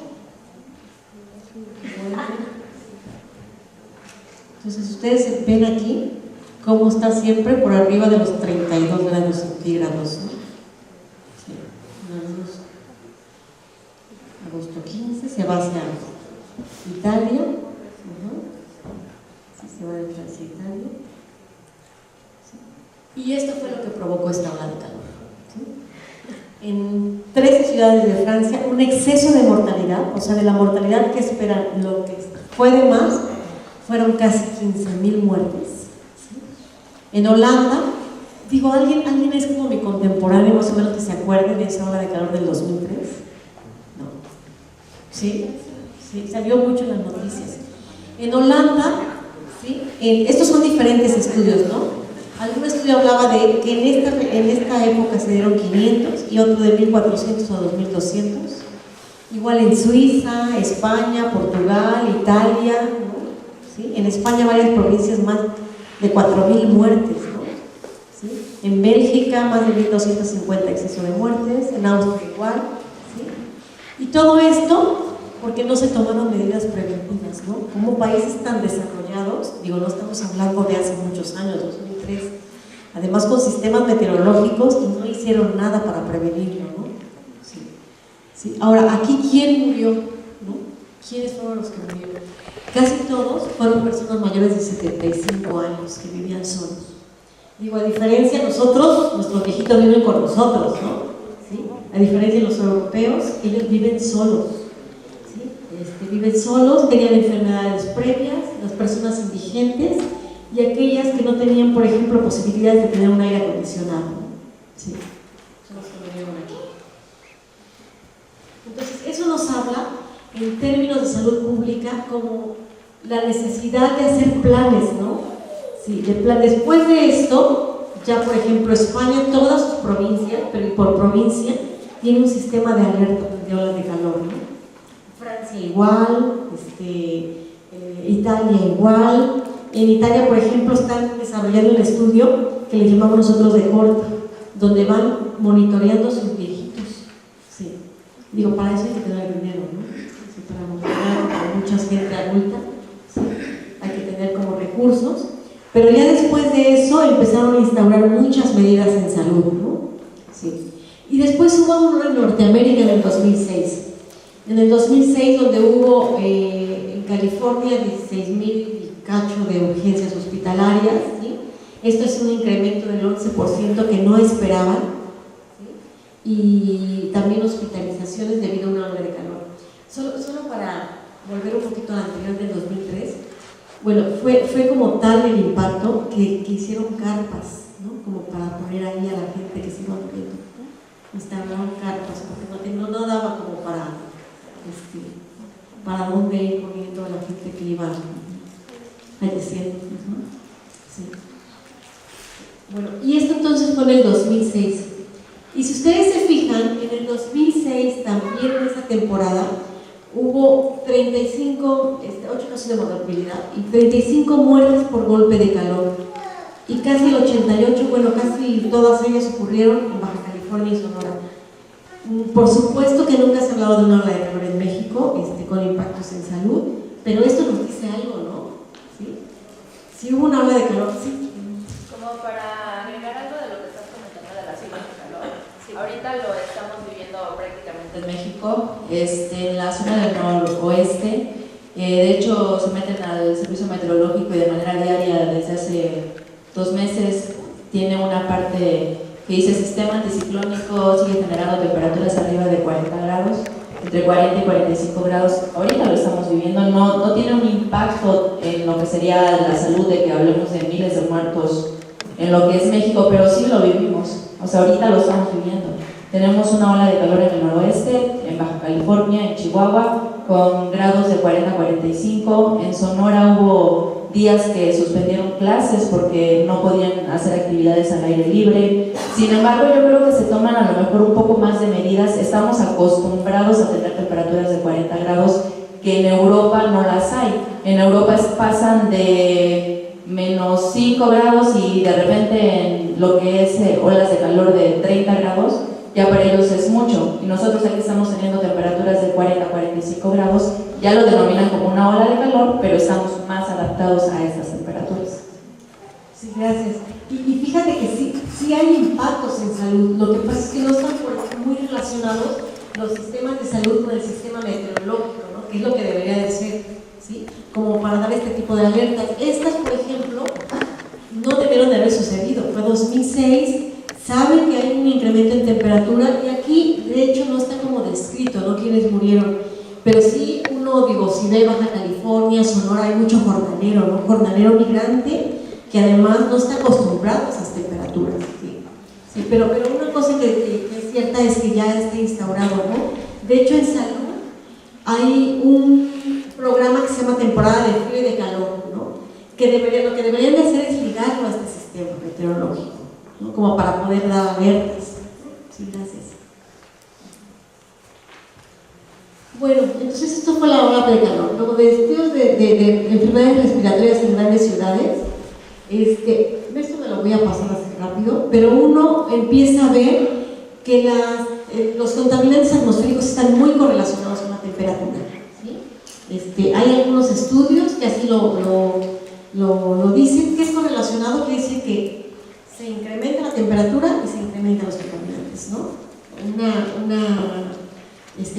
9. Entonces ustedes ven aquí cómo está siempre por arriba de los 32 grados centígrados, ¿no? Sí. Agosto 15 se va hacia Italia. Sí, se va de Francia a Italia. Sí. Y esto fue lo que provocó esta ola de calor. ¿Sí? En 13 ciudades de Francia, un exceso de mortalidad, o sea, de la mortalidad que esperan, lo que fue de más, fueron casi 15.000 muertes. ¿Sí? En Holanda, digo, ¿alguien es como mi contemporáneo, más o menos, que se acuerde de esa ola de calor del 2003? No. ¿Sí? Sí, salió mucho en las noticias. En Holanda, ¿sí? Estos son diferentes estudios, ¿no? Algún estudio hablaba de que en esta época se dieron 500 y otro de 1.400 o 2.200. Igual en Suiza, España, Portugal, Italia, ¿no? ¿Sí? En España varias provincias, más de 4.000 muertes, ¿no? ¿Sí? En Bélgica más de 1.250 exceso de muertes, en Austria igual, ¿sí? Y todo esto porque no se tomaron medidas preventivas, ¿no? Como países tan desarrollados, digo, no estamos hablando de hace muchos años, 2003, además con sistemas meteorológicos y no hicieron nada para prevenirlo, ¿no? Sí. Sí. Ahora, aquí, ¿quién murió? ¿No? ¿Quiénes fueron los que murieron? Casi todos fueron personas mayores de 75 años que vivían solos. Digo, a diferencia de nosotros, nuestros viejitos viven con nosotros, ¿no? ¿Sí? A diferencia de los europeos, ellos viven solos. Viven solos, tenían enfermedades previas, las personas indigentes y aquellas que no tenían, por ejemplo, posibilidades de tener un aire acondicionado. Sí. Son los que viven aquí. Entonces, eso nos habla, en términos de salud pública, como la necesidad de hacer planes, ¿no? Sí, después de esto, ya por ejemplo, España, todas sus provincias, pero por provincia, tiene un sistema de alerta de olas de calor, ¿no? Francia igual, Italia igual. En Italia, por ejemplo, están desarrollando un estudio que le llamamos nosotros de corte, donde van monitoreando sus viejitos. Sí. Digo, para eso hay que tener dinero, ¿no? Sí, para monitorear a mucha gente adulta, ¿sí? Hay que tener como recursos. Pero ya después de eso empezaron a instaurar muchas medidas en salud, ¿no? Sí. Y después hubo uno en Norteamérica en el 2006. En el 2006, donde hubo en California 16.000 cacho de urgencias hospitalarias, ¿sí? Esto es un incremento del 11% que no esperaban, ¿sí? Y también hospitalizaciones debido a una ola de calor. Solo para volver un poquito al anterior del 2003, bueno, fue como tal el impacto que hicieron carpas, ¿no? Como para poner ahí a la gente que se iba muriendo. instauraron carpas, porque no daba como para dónde ir poniendo a la gente que iba falleciendo. Sí. Bueno, y esto entonces fue en el 2006. Y si ustedes se fijan, en el 2006 también en esa temporada hubo 8 casos de mortalidad y 35 muertes por golpe de calor. Y casi el 88, bueno, casi todas ellas ocurrieron en Baja California y Sonora. Por supuesto que nunca se ha hablado de una ola de calor en México con impactos en salud, pero esto nos dice algo, ¿no? ¿Sí? Si hubo una ola de calor, sí. Como para agregar algo de lo que estás comentando de las olas de calor, ahorita lo estamos viviendo prácticamente en México, en la zona del noroeste. De hecho, se meten al servicio meteorológico y de manera diaria desde hace 2 meses tiene una parte que dice sistema anticiclónico sigue generando temperaturas arriba de 40 grados, entre 40 y 45 grados. Ahorita lo estamos viviendo, no tiene un impacto en lo que sería la salud, de que hablemos de miles de muertos en lo que es México, pero sí lo vivimos, o sea, ahorita lo estamos viviendo. Tenemos una ola de calor en el noroeste, en Baja California, en Chihuahua, con grados de 40 a 45. En Sonora hubo días que suspendieron clases porque no podían hacer actividades al aire libre. Sin embargo, yo creo que se toman a lo mejor un poco más de medidas. Estamos acostumbrados a tener temperaturas de 40 grados, que en Europa no las hay. En Europa pasan de menos 5 grados y de repente en lo que es olas de calor de 30 grados, ya para ellos es mucho, y nosotros aquí estamos teniendo temperaturas de 40 a 45 grados, ya lo denominan como una ola de calor, pero estamos más adaptados a estas temperaturas. Sí, gracias. Y fíjate que sí hay impactos en salud, lo que pasa es que no están muy relacionados los sistemas de salud con el sistema meteorológico, ¿no? Que es lo que debería de ser, ¿sí? Como para dar este tipo de alertas. Estas, por ejemplo, no debieron de haber sucedido, fue 2006. Saben que hay un incremento en temperatura y aquí de hecho no está como descrito, ¿no? Quienes murieron, pero sí si ve Baja California, Sonora, hay mucho jornalero, ¿no? Jornalero migrante que además no está acostumbrado a esas temperaturas, ¿sí? Pero una cosa que es cierta es que ya está instaurado, ¿no? De hecho en salud hay un programa que se llama temporada de frío y de calor, ¿no? Lo que deberían de hacer es ligarlo a este sistema meteorológico, ¿no? Como para poder dar alertas. Sí, gracias. Bueno, entonces esto fue la ola de calor. Luego de estudios de enfermedades respiratorias en grandes ciudades, esto me lo voy a pasar así rápido, pero uno empieza a ver que los contaminantes atmosféricos están muy correlacionados con la temperatura, ¿sí? Hay algunos estudios que así lo dicen, que es correlacionado, quiere decir que se incrementa la temperatura y se incrementan los contaminantes, ¿no? Una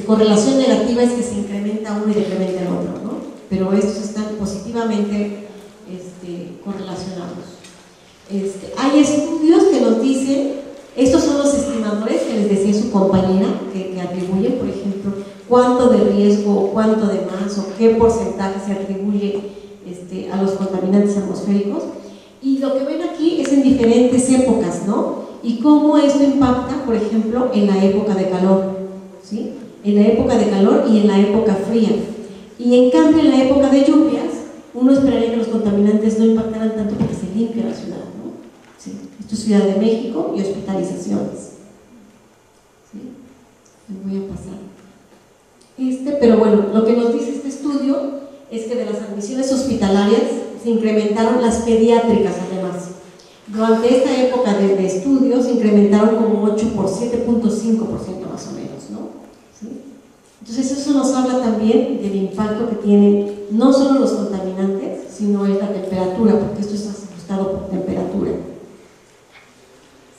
correlación negativa es que se incrementa uno y decrementa el otro, ¿no? Pero estos están positivamente correlacionados. Hay estudios que nos dicen, estos son los estimadores que les decía su compañera, que atribuyen, por ejemplo, cuánto de riesgo, cuánto de más o qué porcentaje se atribuye a los contaminantes atmosféricos. Y lo que ven aquí es en diferentes épocas, ¿no? Y cómo esto impacta, por ejemplo, en la época de calor, ¿sí? En la época de calor y en la época fría. Y en cambio, en la época de lluvias, uno esperaría que los contaminantes no impactaran tanto porque se limpia la ciudad, ¿no? ¿Sí? Esto es Ciudad de México y hospitalizaciones. ¿Sí? Me voy a pasar. Pero bueno, lo que nos dice este estudio es que de las admisiones hospitalarias se incrementaron las pediátricas además. Durante esta época de estudios se incrementaron como 8 por 7.5% más o menos, ¿no? ¿Sí? Entonces eso nos habla también del impacto que tienen no solo los contaminantes, sino es la temperatura, porque esto está ajustado por temperatura.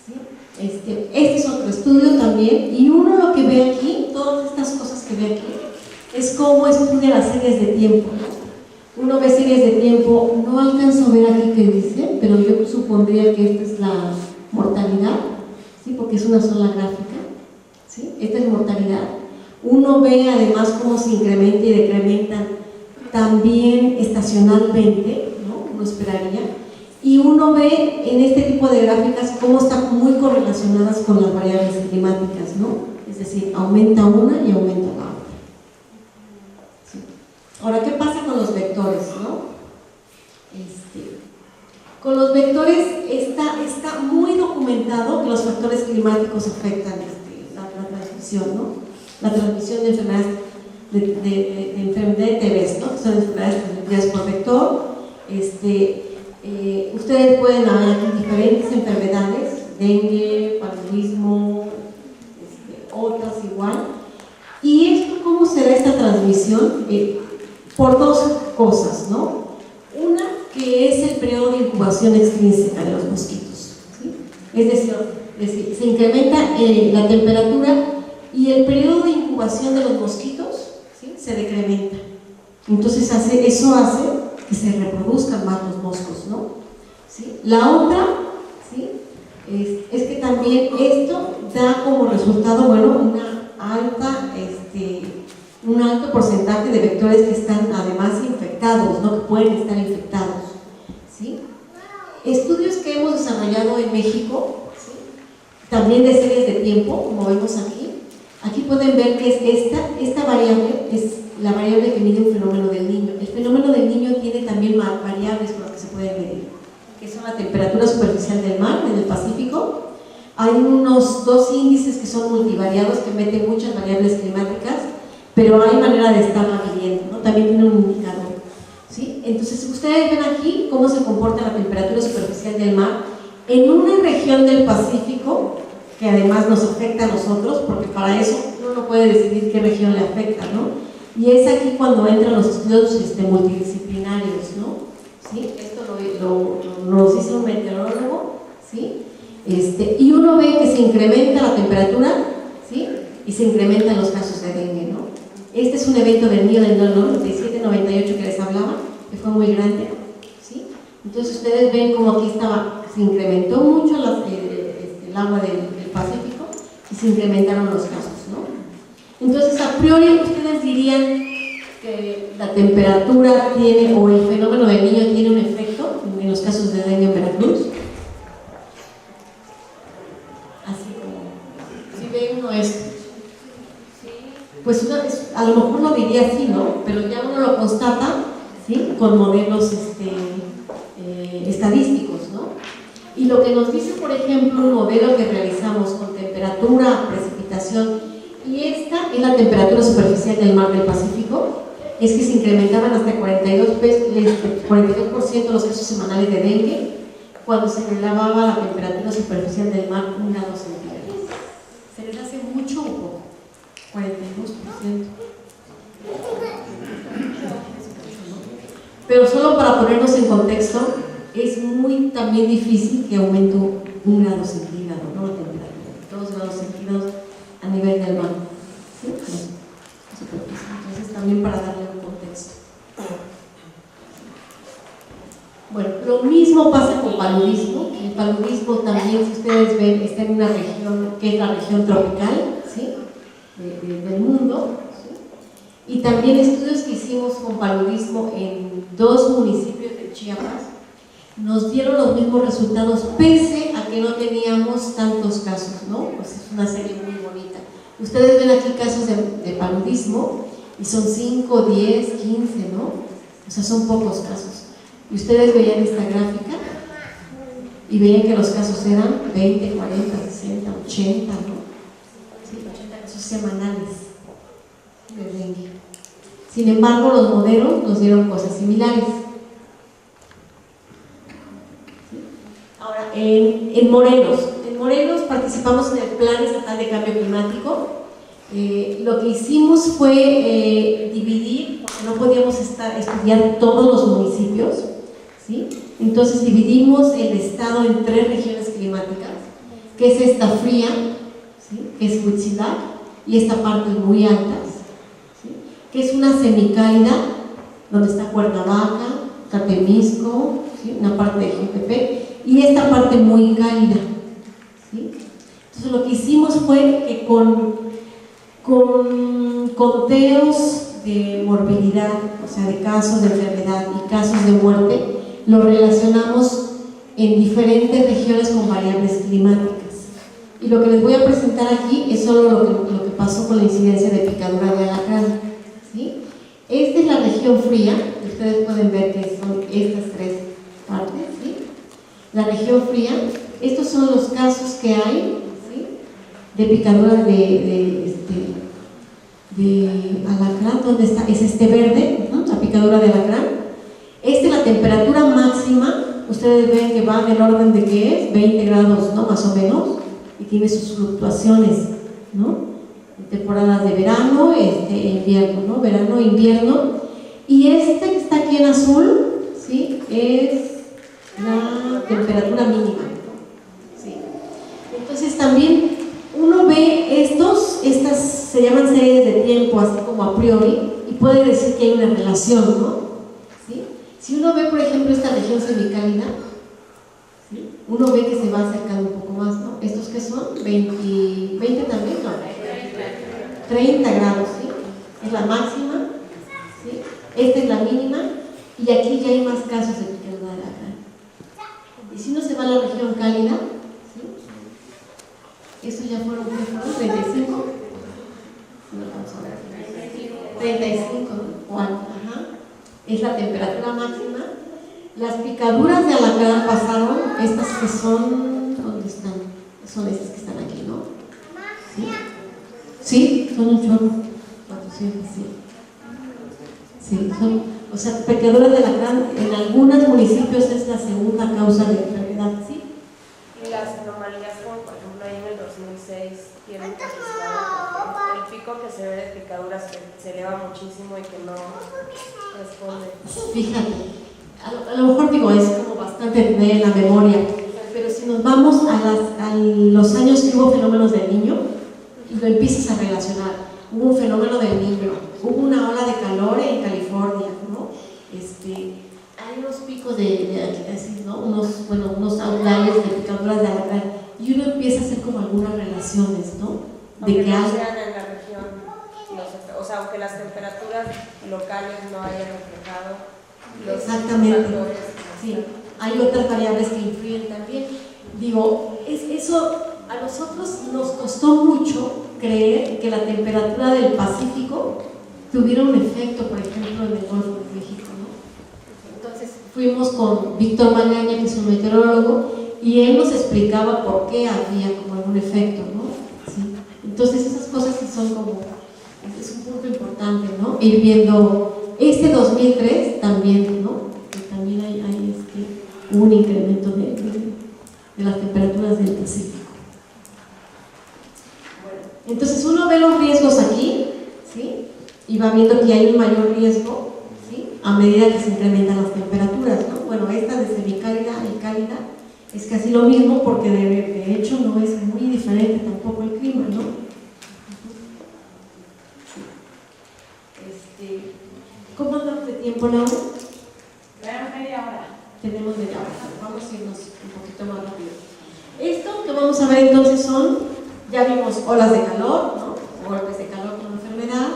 ¿Sí? Este es otro estudio también, y uno lo que ve aquí, todas estas cosas que ve aquí, es cómo estudia las series de tiempo, ¿no? Uno ve series de tiempo, no alcanzo a ver aquí qué dice, pero yo supondría que esta es la mortalidad, ¿sí? Porque es una sola gráfica, ¿sí? Esta es mortalidad. Uno ve además cómo se incrementa y decrementa también estacionalmente, ¿no? Uno esperaría. y uno ve en este tipo de gráficas cómo están muy correlacionadas con las variables climáticas, ¿no? Es decir, aumenta una y aumenta la otra. ¿Sí? Ahora, ¿qué pasa con los vectores, no? Con los vectores está muy documentado que los factores climáticos afectan la transmisión, ¿no? La transmisión de enfermedades de enfermedades TBs, ¿no? Son enfermedades transmitidas por vector. Ustedes pueden ver aquí diferentes enfermedades, dengue, paludismo, otras igual. ¿Y esto cómo se da esta transmisión? Por dos cosas, ¿no? Una, que es el periodo de incubación extrínseca de los mosquitos, ¿sí? Es decir, se incrementa la temperatura y el periodo de incubación de los mosquitos, ¿sí?, se decrementa. Entonces eso hace que se reproduzcan más los moscos, ¿no? ¿Sí? La otra, ¿sí?, es que también esto da como resultado, bueno, un alto porcentaje de vectores que están además infectados, ¿no?, que pueden estar infectados, ¿sí? Estudios que hemos desarrollado en México, ¿sí?, también de series de tiempo, como vemos aquí pueden ver que esta variable es la variable que mide un fenómeno del niño. El fenómeno del niño tiene también variables con las que se pueden medir, que son la temperatura superficial del mar en el Pacífico. Hay unos 2 índices que son multivariados, que meten muchas variables climáticas, pero hay manera de estarla midiendo, ¿no? También tiene un indicador, ¿sí? Entonces, ustedes ven aquí cómo se comporta la temperatura superficial del mar en una región del Pacífico que además nos afecta a nosotros, porque para eso uno no puede decidir qué región le afecta, ¿no? Y es aquí cuando entran los estudios multidisciplinarios, ¿no? ¿Sí? Esto nos hizo un meteorólogo, ¿sí? Y uno ve que se incrementa la temperatura, ¿sí?, y se incrementan los casos de dengue, ¿no? Este es un evento del Niño del 97-98 que les hablaba, que fue muy grande, ¿sí? Entonces ustedes ven como aquí se incrementó mucho el agua del Pacífico y se incrementaron los casos, ¿no? Entonces, a priori, ustedes dirían que la temperatura tiene, o el fenómeno del niño tiene un efecto en los casos de dengue en Veracruz. Así como, si ve uno esto, pues a lo mejor lo diría así, ¿no? Pero ya uno lo constata, ¿sí?, con modelos estadísticos, ¿no? Y lo que nos dice, por ejemplo, un modelo que realizamos con temperatura, precipitación, y esta es la temperatura superficial del mar del Pacífico, es que se incrementaban hasta 42% los casos semanales de dengue cuando se elevaba la temperatura superficial del mar 1 grado centígrados. ¿Se les hace mucho o poco? 42%. Pero solo para ponernos en contexto, es muy también difícil que aumente 1 grado centígrado, ¿no?, la temperatura, 2 grados centígrados a nivel del mar, ¿sí? Entonces también para darle un contexto. Bueno, lo mismo pasa con paludismo. El paludismo también, si ustedes ven, está en una región que es la región tropical, ¿sí?, del mundo, ¿sí? Y también estudios que hicimos con paludismo en 2 municipios de Chiapas nos dieron los mismos resultados, pese a que no teníamos tantos casos, ¿no? Pues es una serie muy bonita. Ustedes ven aquí casos de paludismo y son 5, 10, 15, ¿no? O sea, son pocos casos. Y ustedes veían esta gráfica y veían que los casos eran 20, 40, 60, 80, ¿no? Sí, 80 casos semanales de dengue. Sin embargo, los modelos nos dieron cosas similares. Ahora, en Morelos participamos en el Plan Estatal de Cambio Climático. Lo que hicimos fue dividir, porque no podíamos estudiar todos los municipios, ¿sí? Entonces dividimos el estado en 3 regiones climáticas, que es esta fría, ¿sí?, que es Huitzilac, y esta parte muy alta, ¿sí?, que es una semicálida, donde está Cuernavaca, Catemisco, ¿sí?, una parte de GPP, y esta parte muy cálida, ¿sí? Entonces lo que hicimos fue que con conteos de morbilidad, o sea, de casos de enfermedad y casos de muerte, lo relacionamos en diferentes regiones con variables climáticas. Y lo que les voy a presentar aquí es solo lo que pasó con la incidencia de picadura de alacrán, ¿sí? Esta es la región fría, ustedes pueden ver que son estas tres partes, ¿sí? La región fría, estos son los casos que hay, ¿sí?, de picadura de alacrán. ¿Dónde está? Es este verde, ¿no?, la picadura de alacrán. Esta es la temperatura máxima, ustedes ven que va del orden de ¿qué es? 20 grados, ¿no?, más o menos, y tiene sus fluctuaciones, ¿no?, temporadas de verano, invierno, ¿no?, verano, invierno. Y este que está aquí en azul, ¿sí?, es la temperatura mínima, ¿sí? Entonces también uno ve estas se llaman series de tiempo, así como a priori, y puede decir que hay una relación, ¿no? ¿Sí? Si uno ve, por ejemplo, esta región semicálida, ¿sí?, uno ve que se va acercando un poco más, ¿no? ¿Estos qué son? 20 también, ¿no? 30 grados, ¿sí? Es la máxima, ¿sí? Esta es la mínima, y aquí ya hay más casos de picadura de alacrán. Y si uno se va a la región cálida, ¿sí?, eso ya fueron 35, no, vamos a ver, 35, ¿no? Ajá. Es la temperatura máxima. Las picaduras de alacrán pasaron, estas que son, ¿dónde están? Son estas que están aquí, ¿no? ¿Sí? Sí, son un chorro, 400, sí. Sí, son, o sea, picaduras de alacrán en algunos municipios es la segunda causa de enfermedad, ¿sí? Y las anomalías, como por ejemplo ahí en el 2006, tienen que el pico que se ve de picaduras que se eleva muchísimo y que no responde. Fíjate, a lo mejor digo, es como bastante tener en la memoria, pero si nos vamos a los años que hubo fenómenos del niño, y lo empiezas a relacionar, hubo un fenómeno del niño, hubo una ola de calor en California, ¿no? Hay unos picos ¿no?, unos outliers de picaduras de alacrán, y uno empieza a hacer como algunas relaciones, ¿no? De aunque que no sean en la región, o sea, aunque las temperaturas locales no hayan reflejado los exactamente, factores. Sí, hay otras variables que influyen también. Digo, eso a nosotros nos costó mucho creer que la temperatura del Pacífico tuviera un efecto, por ejemplo, en el Golfo de México, ¿no? Entonces fuimos con Víctor Magaña, que es un meteorólogo, y él nos explicaba por qué había como algún efecto, ¿no? ¿Sí? Entonces esas cosas sí son como, es un punto importante, ¿no? Ir viendo 2003 también, ¿no? Que también hay un incremento de las temperaturas del Pacífico. Entonces uno ve los riesgos aquí, ¿sí?, y va viendo que hay un mayor riesgo, ¿sí?, a medida que se incrementan las temperaturas, ¿no? Bueno, esta de semicálida y cálida es casi lo mismo, porque de hecho no es muy diferente tampoco el clima, ¿no? ¿Cómo andamos de tiempo, Laura? Tenemos media hora. Tenemos media hora, vamos a irnos un poquito más rápido. Esto que vamos a ver entonces ya vimos olas de calor, ¿no?, golpes de calor con enfermedad,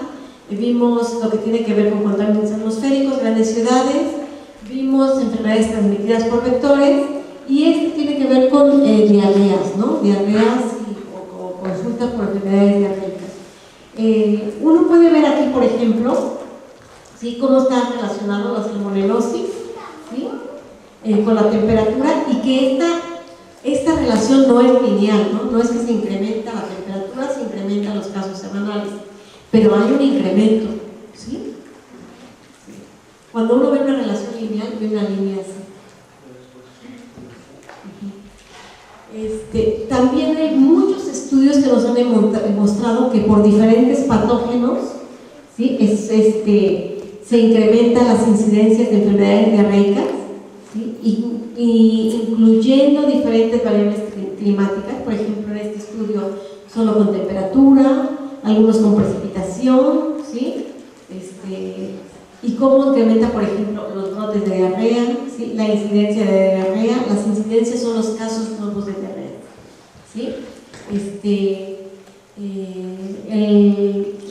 vimos lo que tiene que ver con contaminantes atmosféricos, grandes ciudades, vimos enfermedades transmitidas por vectores, y tiene que ver con diarreas, ¿no?, diarreas o consultas por enfermedades diarreicas. Uno puede ver aquí, por ejemplo, ¿sí?, cómo están relacionados la salmonelosis, ¿sí?, con la temperatura, y que esta relación no es lineal, ¿no? No es que se incrementa la temperatura, se incrementan los casos semanales, pero hay un incremento, ¿sí? Cuando uno ve una relación lineal, ve una línea así. También hay muchos estudios que nos han demostrado que por diferentes patógenos, ¿sí?, se incrementan las incidencias de enfermedades diarreicas, ¿sí?, incluyendo diferentes variables climáticas. Por ejemplo, en este estudio solo con temperatura, algunos con precipitación, ¿sí?, y cómo incrementa, por ejemplo, los brotes de diarrea, ¿sí?, la incidencia de diarrea. Las incidencias son los casos nuevos de diarrea, ¿sí?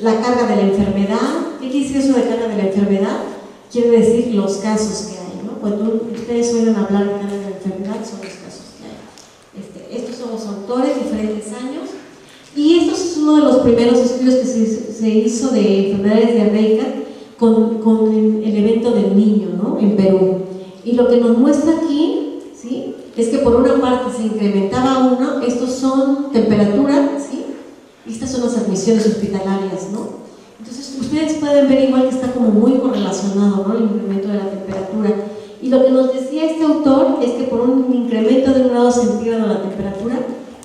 La carga de la enfermedad. ¿Qué quiere decir eso de carga de la enfermedad? Quiere decir los casos que hay, ¿no? Cuando ustedes oigan hablar de carga de la enfermedad, enfermedad son los casos que hay. Estos son los autores, diferentes años, y esto es uno de los primeros estudios que se hizo de enfermedades diarreicas con el evento del niño, ¿no? En Perú. Y lo que nos muestra aquí, ¿sí?, es que por una parte se incrementaba uno, estos son temperatura, ¿sí?, y estas son las admisiones hospitalarias, ¿no? Entonces ustedes pueden ver igual que está como muy correlacionado, ¿no?, el incremento de la temperatura. Y lo que nos decía este autor es que por un incremento de 1 grado centígrado de la temperatura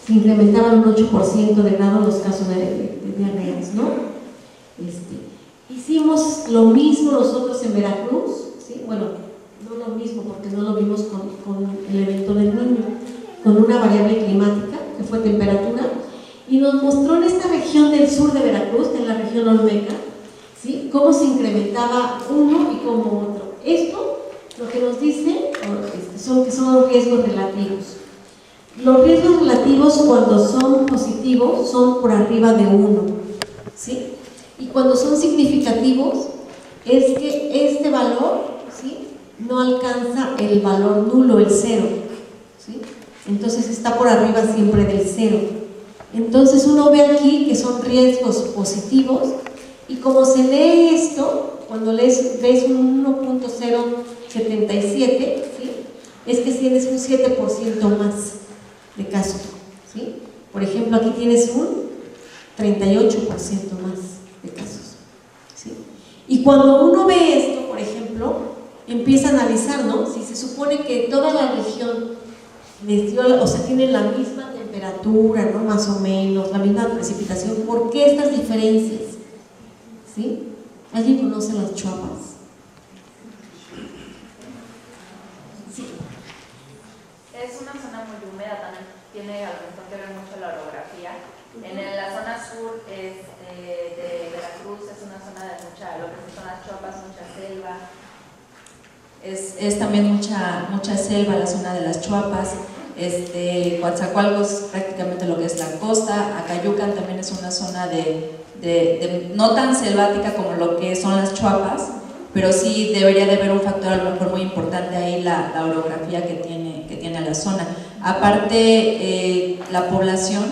se incrementaban un 8% de grado los casos de diarreas, ¿no? Hicimos lo mismo nosotros en Veracruz, ¿sí? Bueno, no lo mismo porque no lo vimos con el evento del niño, con una variable climática que fue temperatura, y nos mostró en esta región del sur de Veracruz, que es la región olmeca, ¿sí?, cómo se incrementaba uno y cómo otro. Esto lo que nos dice son que son los riesgos relativos. Los riesgos relativos cuando son positivos son por arriba de 1, ¿sí? Y cuando son significativos es que este valor, ¿sí?, no alcanza el valor nulo, el 0, ¿sí? Entonces está por arriba siempre del 0. Entonces uno ve aquí que son riesgos positivos, y como se lee esto, cuando ves un 1.077, ¿sí?, es que tienes un 7% más de casos, ¿sí? Por ejemplo, aquí tienes un 38% más de casos, ¿sí? Y cuando uno ve esto, por ejemplo, empieza a analizar, ¿no? Si se supone que toda la región tiene la misma temperatura, ¿no?, más o menos, la misma precipitación, ¿por qué estas diferencias? ¿Sí? ¿Alguien conoce las Chiapas? Sí. Es una zona muy húmeda, también tiene a lo mejor que ver mucho la orografía. En la zona sur de Veracruz es una zona de lo que son las Chiapas, mucha selva. Es también mucha selva la zona de las Chiapas. Coatzacoalcos prácticamente lo que es la costa. Acayucan también es una zona no tan selvática como lo que son las Chiapas, pero sí debería de haber un factor a lo mejor muy importante ahí, la orografía que tiene la zona. Aparte, la población,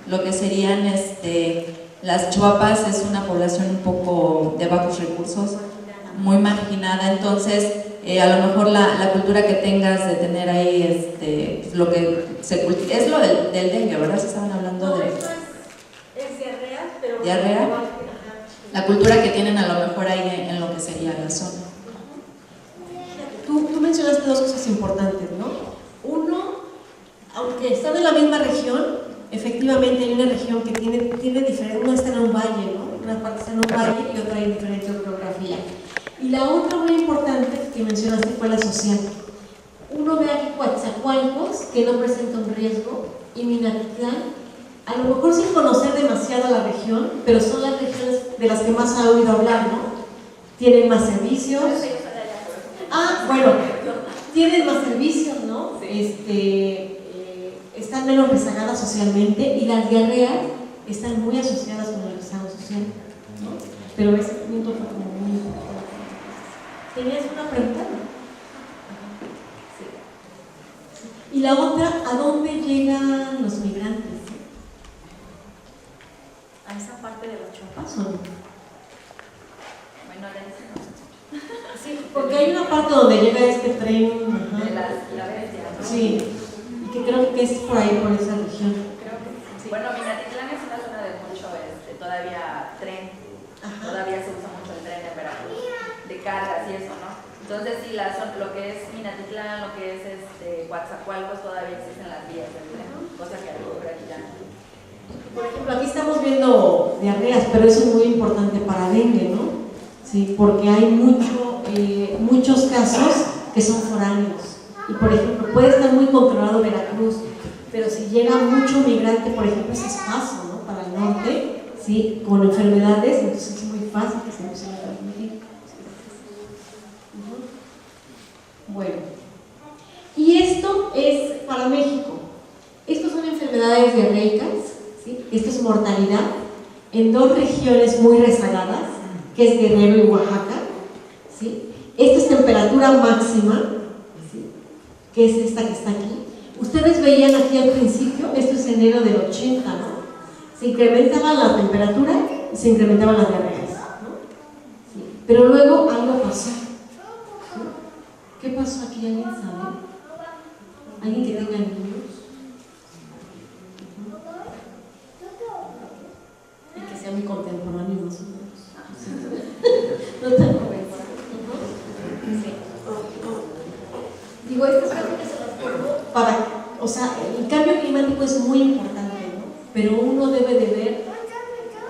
lo que serían las Chiapas es una población un poco de bajos recursos, muy marginada, entonces a lo mejor la cultura que tengas de tener ahí lo que se cultiva, es lo del dengue, ¿verdad? Se estaban hablando de... Es diarrea, pero... ¿Diarrea? La cultura que tienen a lo mejor ahí en lo que sería la zona. Tú mencionaste dos cosas importantes, ¿no? Uno, aunque están en la misma región, efectivamente hay una región que tiene diferente, una está en un valle, ¿no? Una parte está en un valle y otra hay diferente orografía. Y la otra muy importante que mencionaste fue la social. Uno ve aquí Coatzacoalcos, que no presenta un riesgo, y Minatitlán, a lo mejor sin conocer demasiado la región, pero son las regiones de las que más ha oído hablar, ¿no? Tienen más servicios. Bueno, tienen más servicios, ¿no? Están menos rezagadas socialmente, y las diarreas están muy asociadas con el rezago social, ¿no? Pero ese punto fue como muy importante. ¿Tenías una pregunta? Sí. Y la otra, ¿a dónde llegan los migrantes? ¿A esa parte de los Chiapas? ¿O no? Bueno, de ese no. Sí, porque hay una parte donde llega este tren. Ajá. De la bestia, ¿no? Sí, y que creo que es por ahí, por esa región. Creo que sí. Bueno, Minatitlán es una zona de mucho todavía tren. Ajá. Todavía se usa mucho el tren de Veracruz, de cargas y eso, ¿no? Entonces, sí, lo que es Minatitlán, lo que es Coatzacoalcos, todavía existen las vías del tren, cosa que a lo mejor aquí ya no. Por ejemplo, aquí estamos viendo diarreas, pero eso es muy importante para dengue, ¿no? Sí, porque hay muchos casos que son foráneos. Y por ejemplo, puede estar muy controlado Veracruz, pero si llega mucho migrante, por ejemplo, ese espacio, ¿no?, para el norte, ¿sí?, con enfermedades, entonces es muy fácil que se empiecen a transmitir. Bueno, y esto es para México. Estos son enfermedades diarreicas, ¿sí? Esto es mortalidad en dos regiones muy rezagadas, que es Guerrero y Oaxaca, ¿sí? Esta es temperatura máxima, ¿sí?, que es esta que está aquí. Ustedes veían aquí al principio, esto es enero del 80, ¿no? Se incrementaba la temperatura y se incrementaban las diarreas, ¿no? Sí. Pero luego algo pasó. ¿Sí? ¿Qué pasó aquí? ¿Alguien sabe? ¿Alguien que tenga niños? Y que sea muy contemporáneo más o menos. No tan contemporáneo. Sí. Digo, estas cosas que se las pongo para, o sea, el cambio climático es muy importante, ¿no? Pero uno debe de ver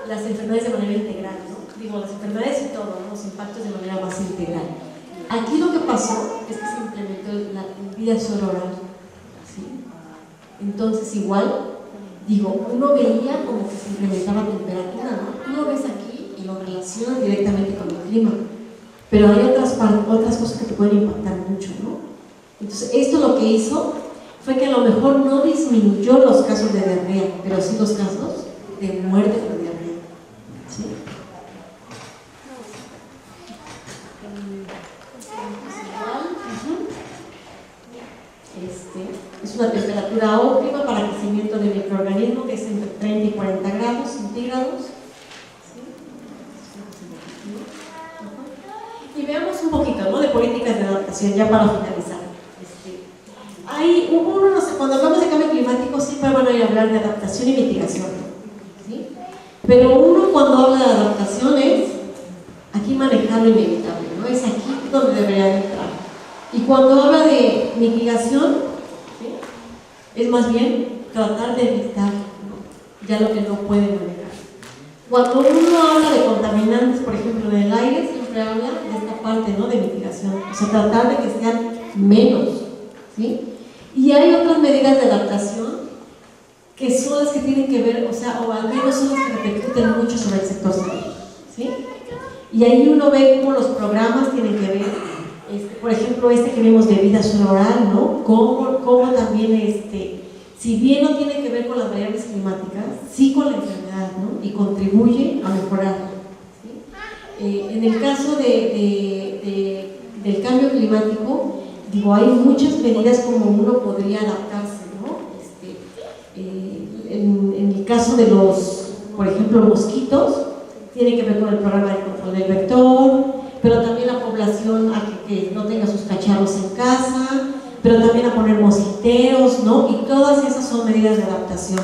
las enfermedades de manera integral, ¿no? Digo, las enfermedades y todo, ¿no? Los impactos de manera más integral. Aquí lo que pasó es que se implementó la vida oral, ¿sí? Entonces igual, digo, uno veía como que se incrementaba la temperatura, ¿no? Tú lo ves aquí y lo relacionas directamente con el clima, pero hay otras cosas que te pueden impactar mucho, ¿no? Entonces, esto lo que hizo fue que a lo mejor no disminuyó los casos de diarrea, pero sí los casos de muerte por diarrea. ¿Sí? Es una temperatura óptima para el crecimiento de microorganismos, que es entre 30 y 40 grados centígrados. Y veamos un poquito, ¿no?, de políticas de adaptación, ya para finalizar. Cuando hablamos de cambio climático siempre van a hablar de adaptación y mitigación, ¿sí? Pero uno cuando habla de adaptación es aquí manejar lo inevitable, ¿no? Es aquí donde debería entrar. Y cuando habla de mitigación, ¿sí?, es más bien tratar de evitar, ¿no?, ya lo que no puede manejar. Cuando uno habla de contaminantes, por ejemplo, del aire, siempre habla de esta parte, ¿no?, de mitigación, o sea, tratar de que sean menos, ¿sí? Y hay otras medidas de adaptación que son las que tienen que ver, o sea, o al menos son las que repercuten mucho sobre el sector salud, ¿sí? Y ahí uno ve cómo los programas tienen que ver, por ejemplo, que vimos de vida oral, ¿no? Cómo también, si bien no tiene que ver con las variables climáticas, sí con la enfermedad, ¿no? Y contribuye a mejorarla, ¿sí? En el caso del cambio climático, digo, hay muchas medidas como uno podría adaptarse, ¿no? En el caso de los, por ejemplo, mosquitos, tiene que ver con el programa de control del vector, pero también la población a que no tenga sus cacharros en casa, pero también a poner mosquiteros, ¿no? Y todas esas son medidas de adaptación.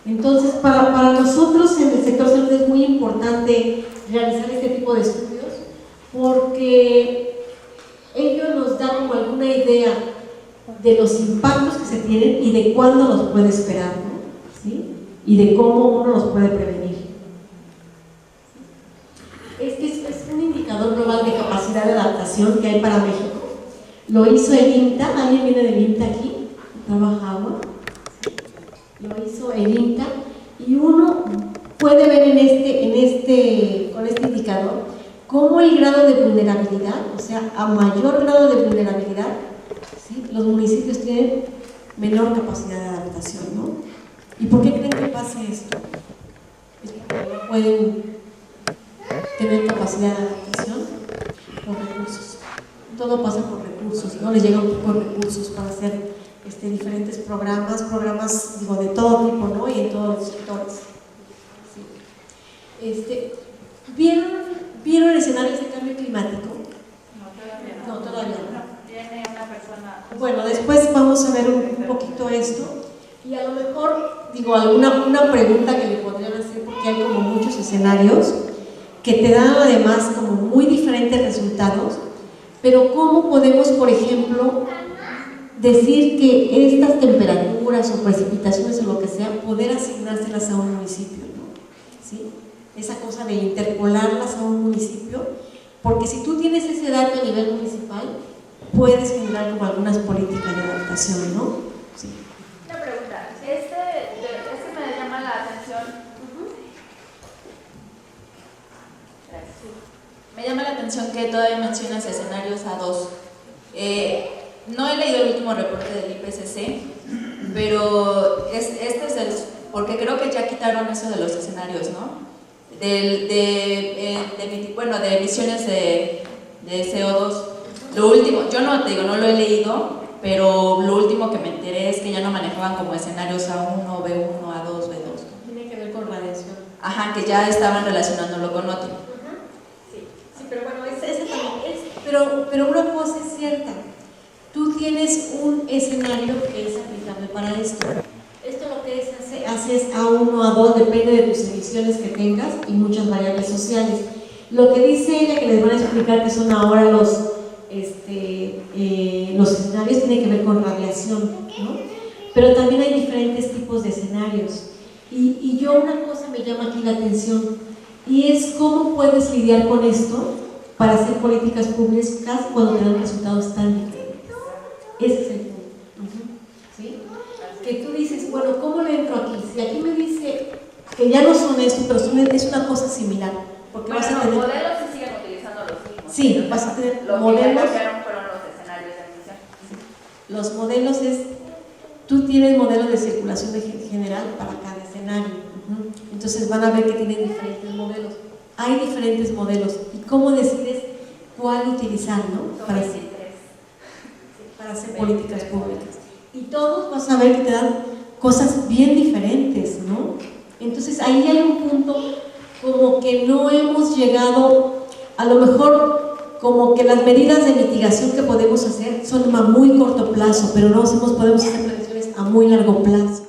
Entonces, para nosotros en el sector salud es muy importante realizar este tipo de estudios porque ello nos da como alguna idea de los impactos que se tienen y de cuándo los puede esperar, ¿no? ¿Sí? Y de cómo uno los puede prevenir. Es un indicador global de capacidad de adaptación que hay para México. Lo hizo el INTA. ¿Alguien viene del INTA aquí? ¿Trabaja agua? Lo hizo el INTA y uno puede ver con este indicador cómo el grado de vulnerabilidad, o sea, a mayor grado de vulnerabilidad, ¿sí?, los municipios tienen menor capacidad de adaptación, ¿no? ¿Y por qué creen que pase esto? Es porque no pueden tener capacidad de adaptación por recursos. Todo pasa por recursos, ¿no? Les llegan por recursos para hacer diferentes programas, digo, de todo tipo, ¿no? Y en todos los sectores. ¿Sí? ¿Vieron escenarios de cambio climático? No, todavía no. Viene una persona. Bueno, después vamos a ver un poquito esto y a lo mejor, digo, una pregunta que le podrían hacer, porque hay como muchos escenarios que te dan además como muy diferentes resultados, pero ¿cómo podemos, por ejemplo, decir que estas temperaturas o precipitaciones o lo que sea, poder asignárselas a un municipio, ¿no? ¿Sí? Esa cosa de interpolarlas a un municipio, porque si tú tienes ese dato a nivel municipal, puedes generar como algunas políticas de adaptación, ¿no? Sí. Una pregunta, este me llama la atención. Gracias. Me llama la atención que todavía mencionas escenarios a dos. No he leído el último reporte del IPCC, pero porque creo que ya quitaron eso de los escenarios, ¿no? De emisiones de CO2, Lo último, yo no te digo, no lo he leído, pero lo último que me enteré es que ya no manejaban como escenarios A1, B1, A2, B2. Tiene que ver con radiación. Ajá, que ya estaban relacionándolo con otro. Sí, pero bueno, ese también es. Pero una cosa es cierta. Tú tienes un escenario que es aplicable para esto. Esto lo que haces A1, A2, depende de tus emisiones que tengas y muchas variables sociales. Lo que dice ella, que les van a explicar que son ahora los escenarios, tiene que ver con radiación, ¿no? Pero también hay diferentes tipos de escenarios. Y yo una cosa me llama aquí la atención, y es cómo puedes lidiar con esto para hacer políticas públicas cuando te dan resultados tan diferentes. Ese es el punto. ¿Sí? Que tú dices, bueno, ¿cómo le entro aquí? Si aquí me dice que ya no son esto, pero es una cosa similar. Porque Bueno, vas a tener... los modelos se siguen utilizando los mismos. Sí, vas a tener lo modelos. Lo que cambiaron fueron los escenarios de emisión. Los modelos tú tienes modelos de circulación general para cada escenario. Entonces van a ver que tienen diferentes modelos. Hay diferentes modelos. ¿Y cómo decides cuál utilizar, no? Para hacer políticas públicas. Y todos vas a ver que te dan cosas bien diferentes, ¿no? Entonces ahí hay un punto como que no hemos llegado, a lo mejor como que las medidas de mitigación que podemos hacer son a muy corto plazo, pero no podemos hacer previsiones a muy largo plazo.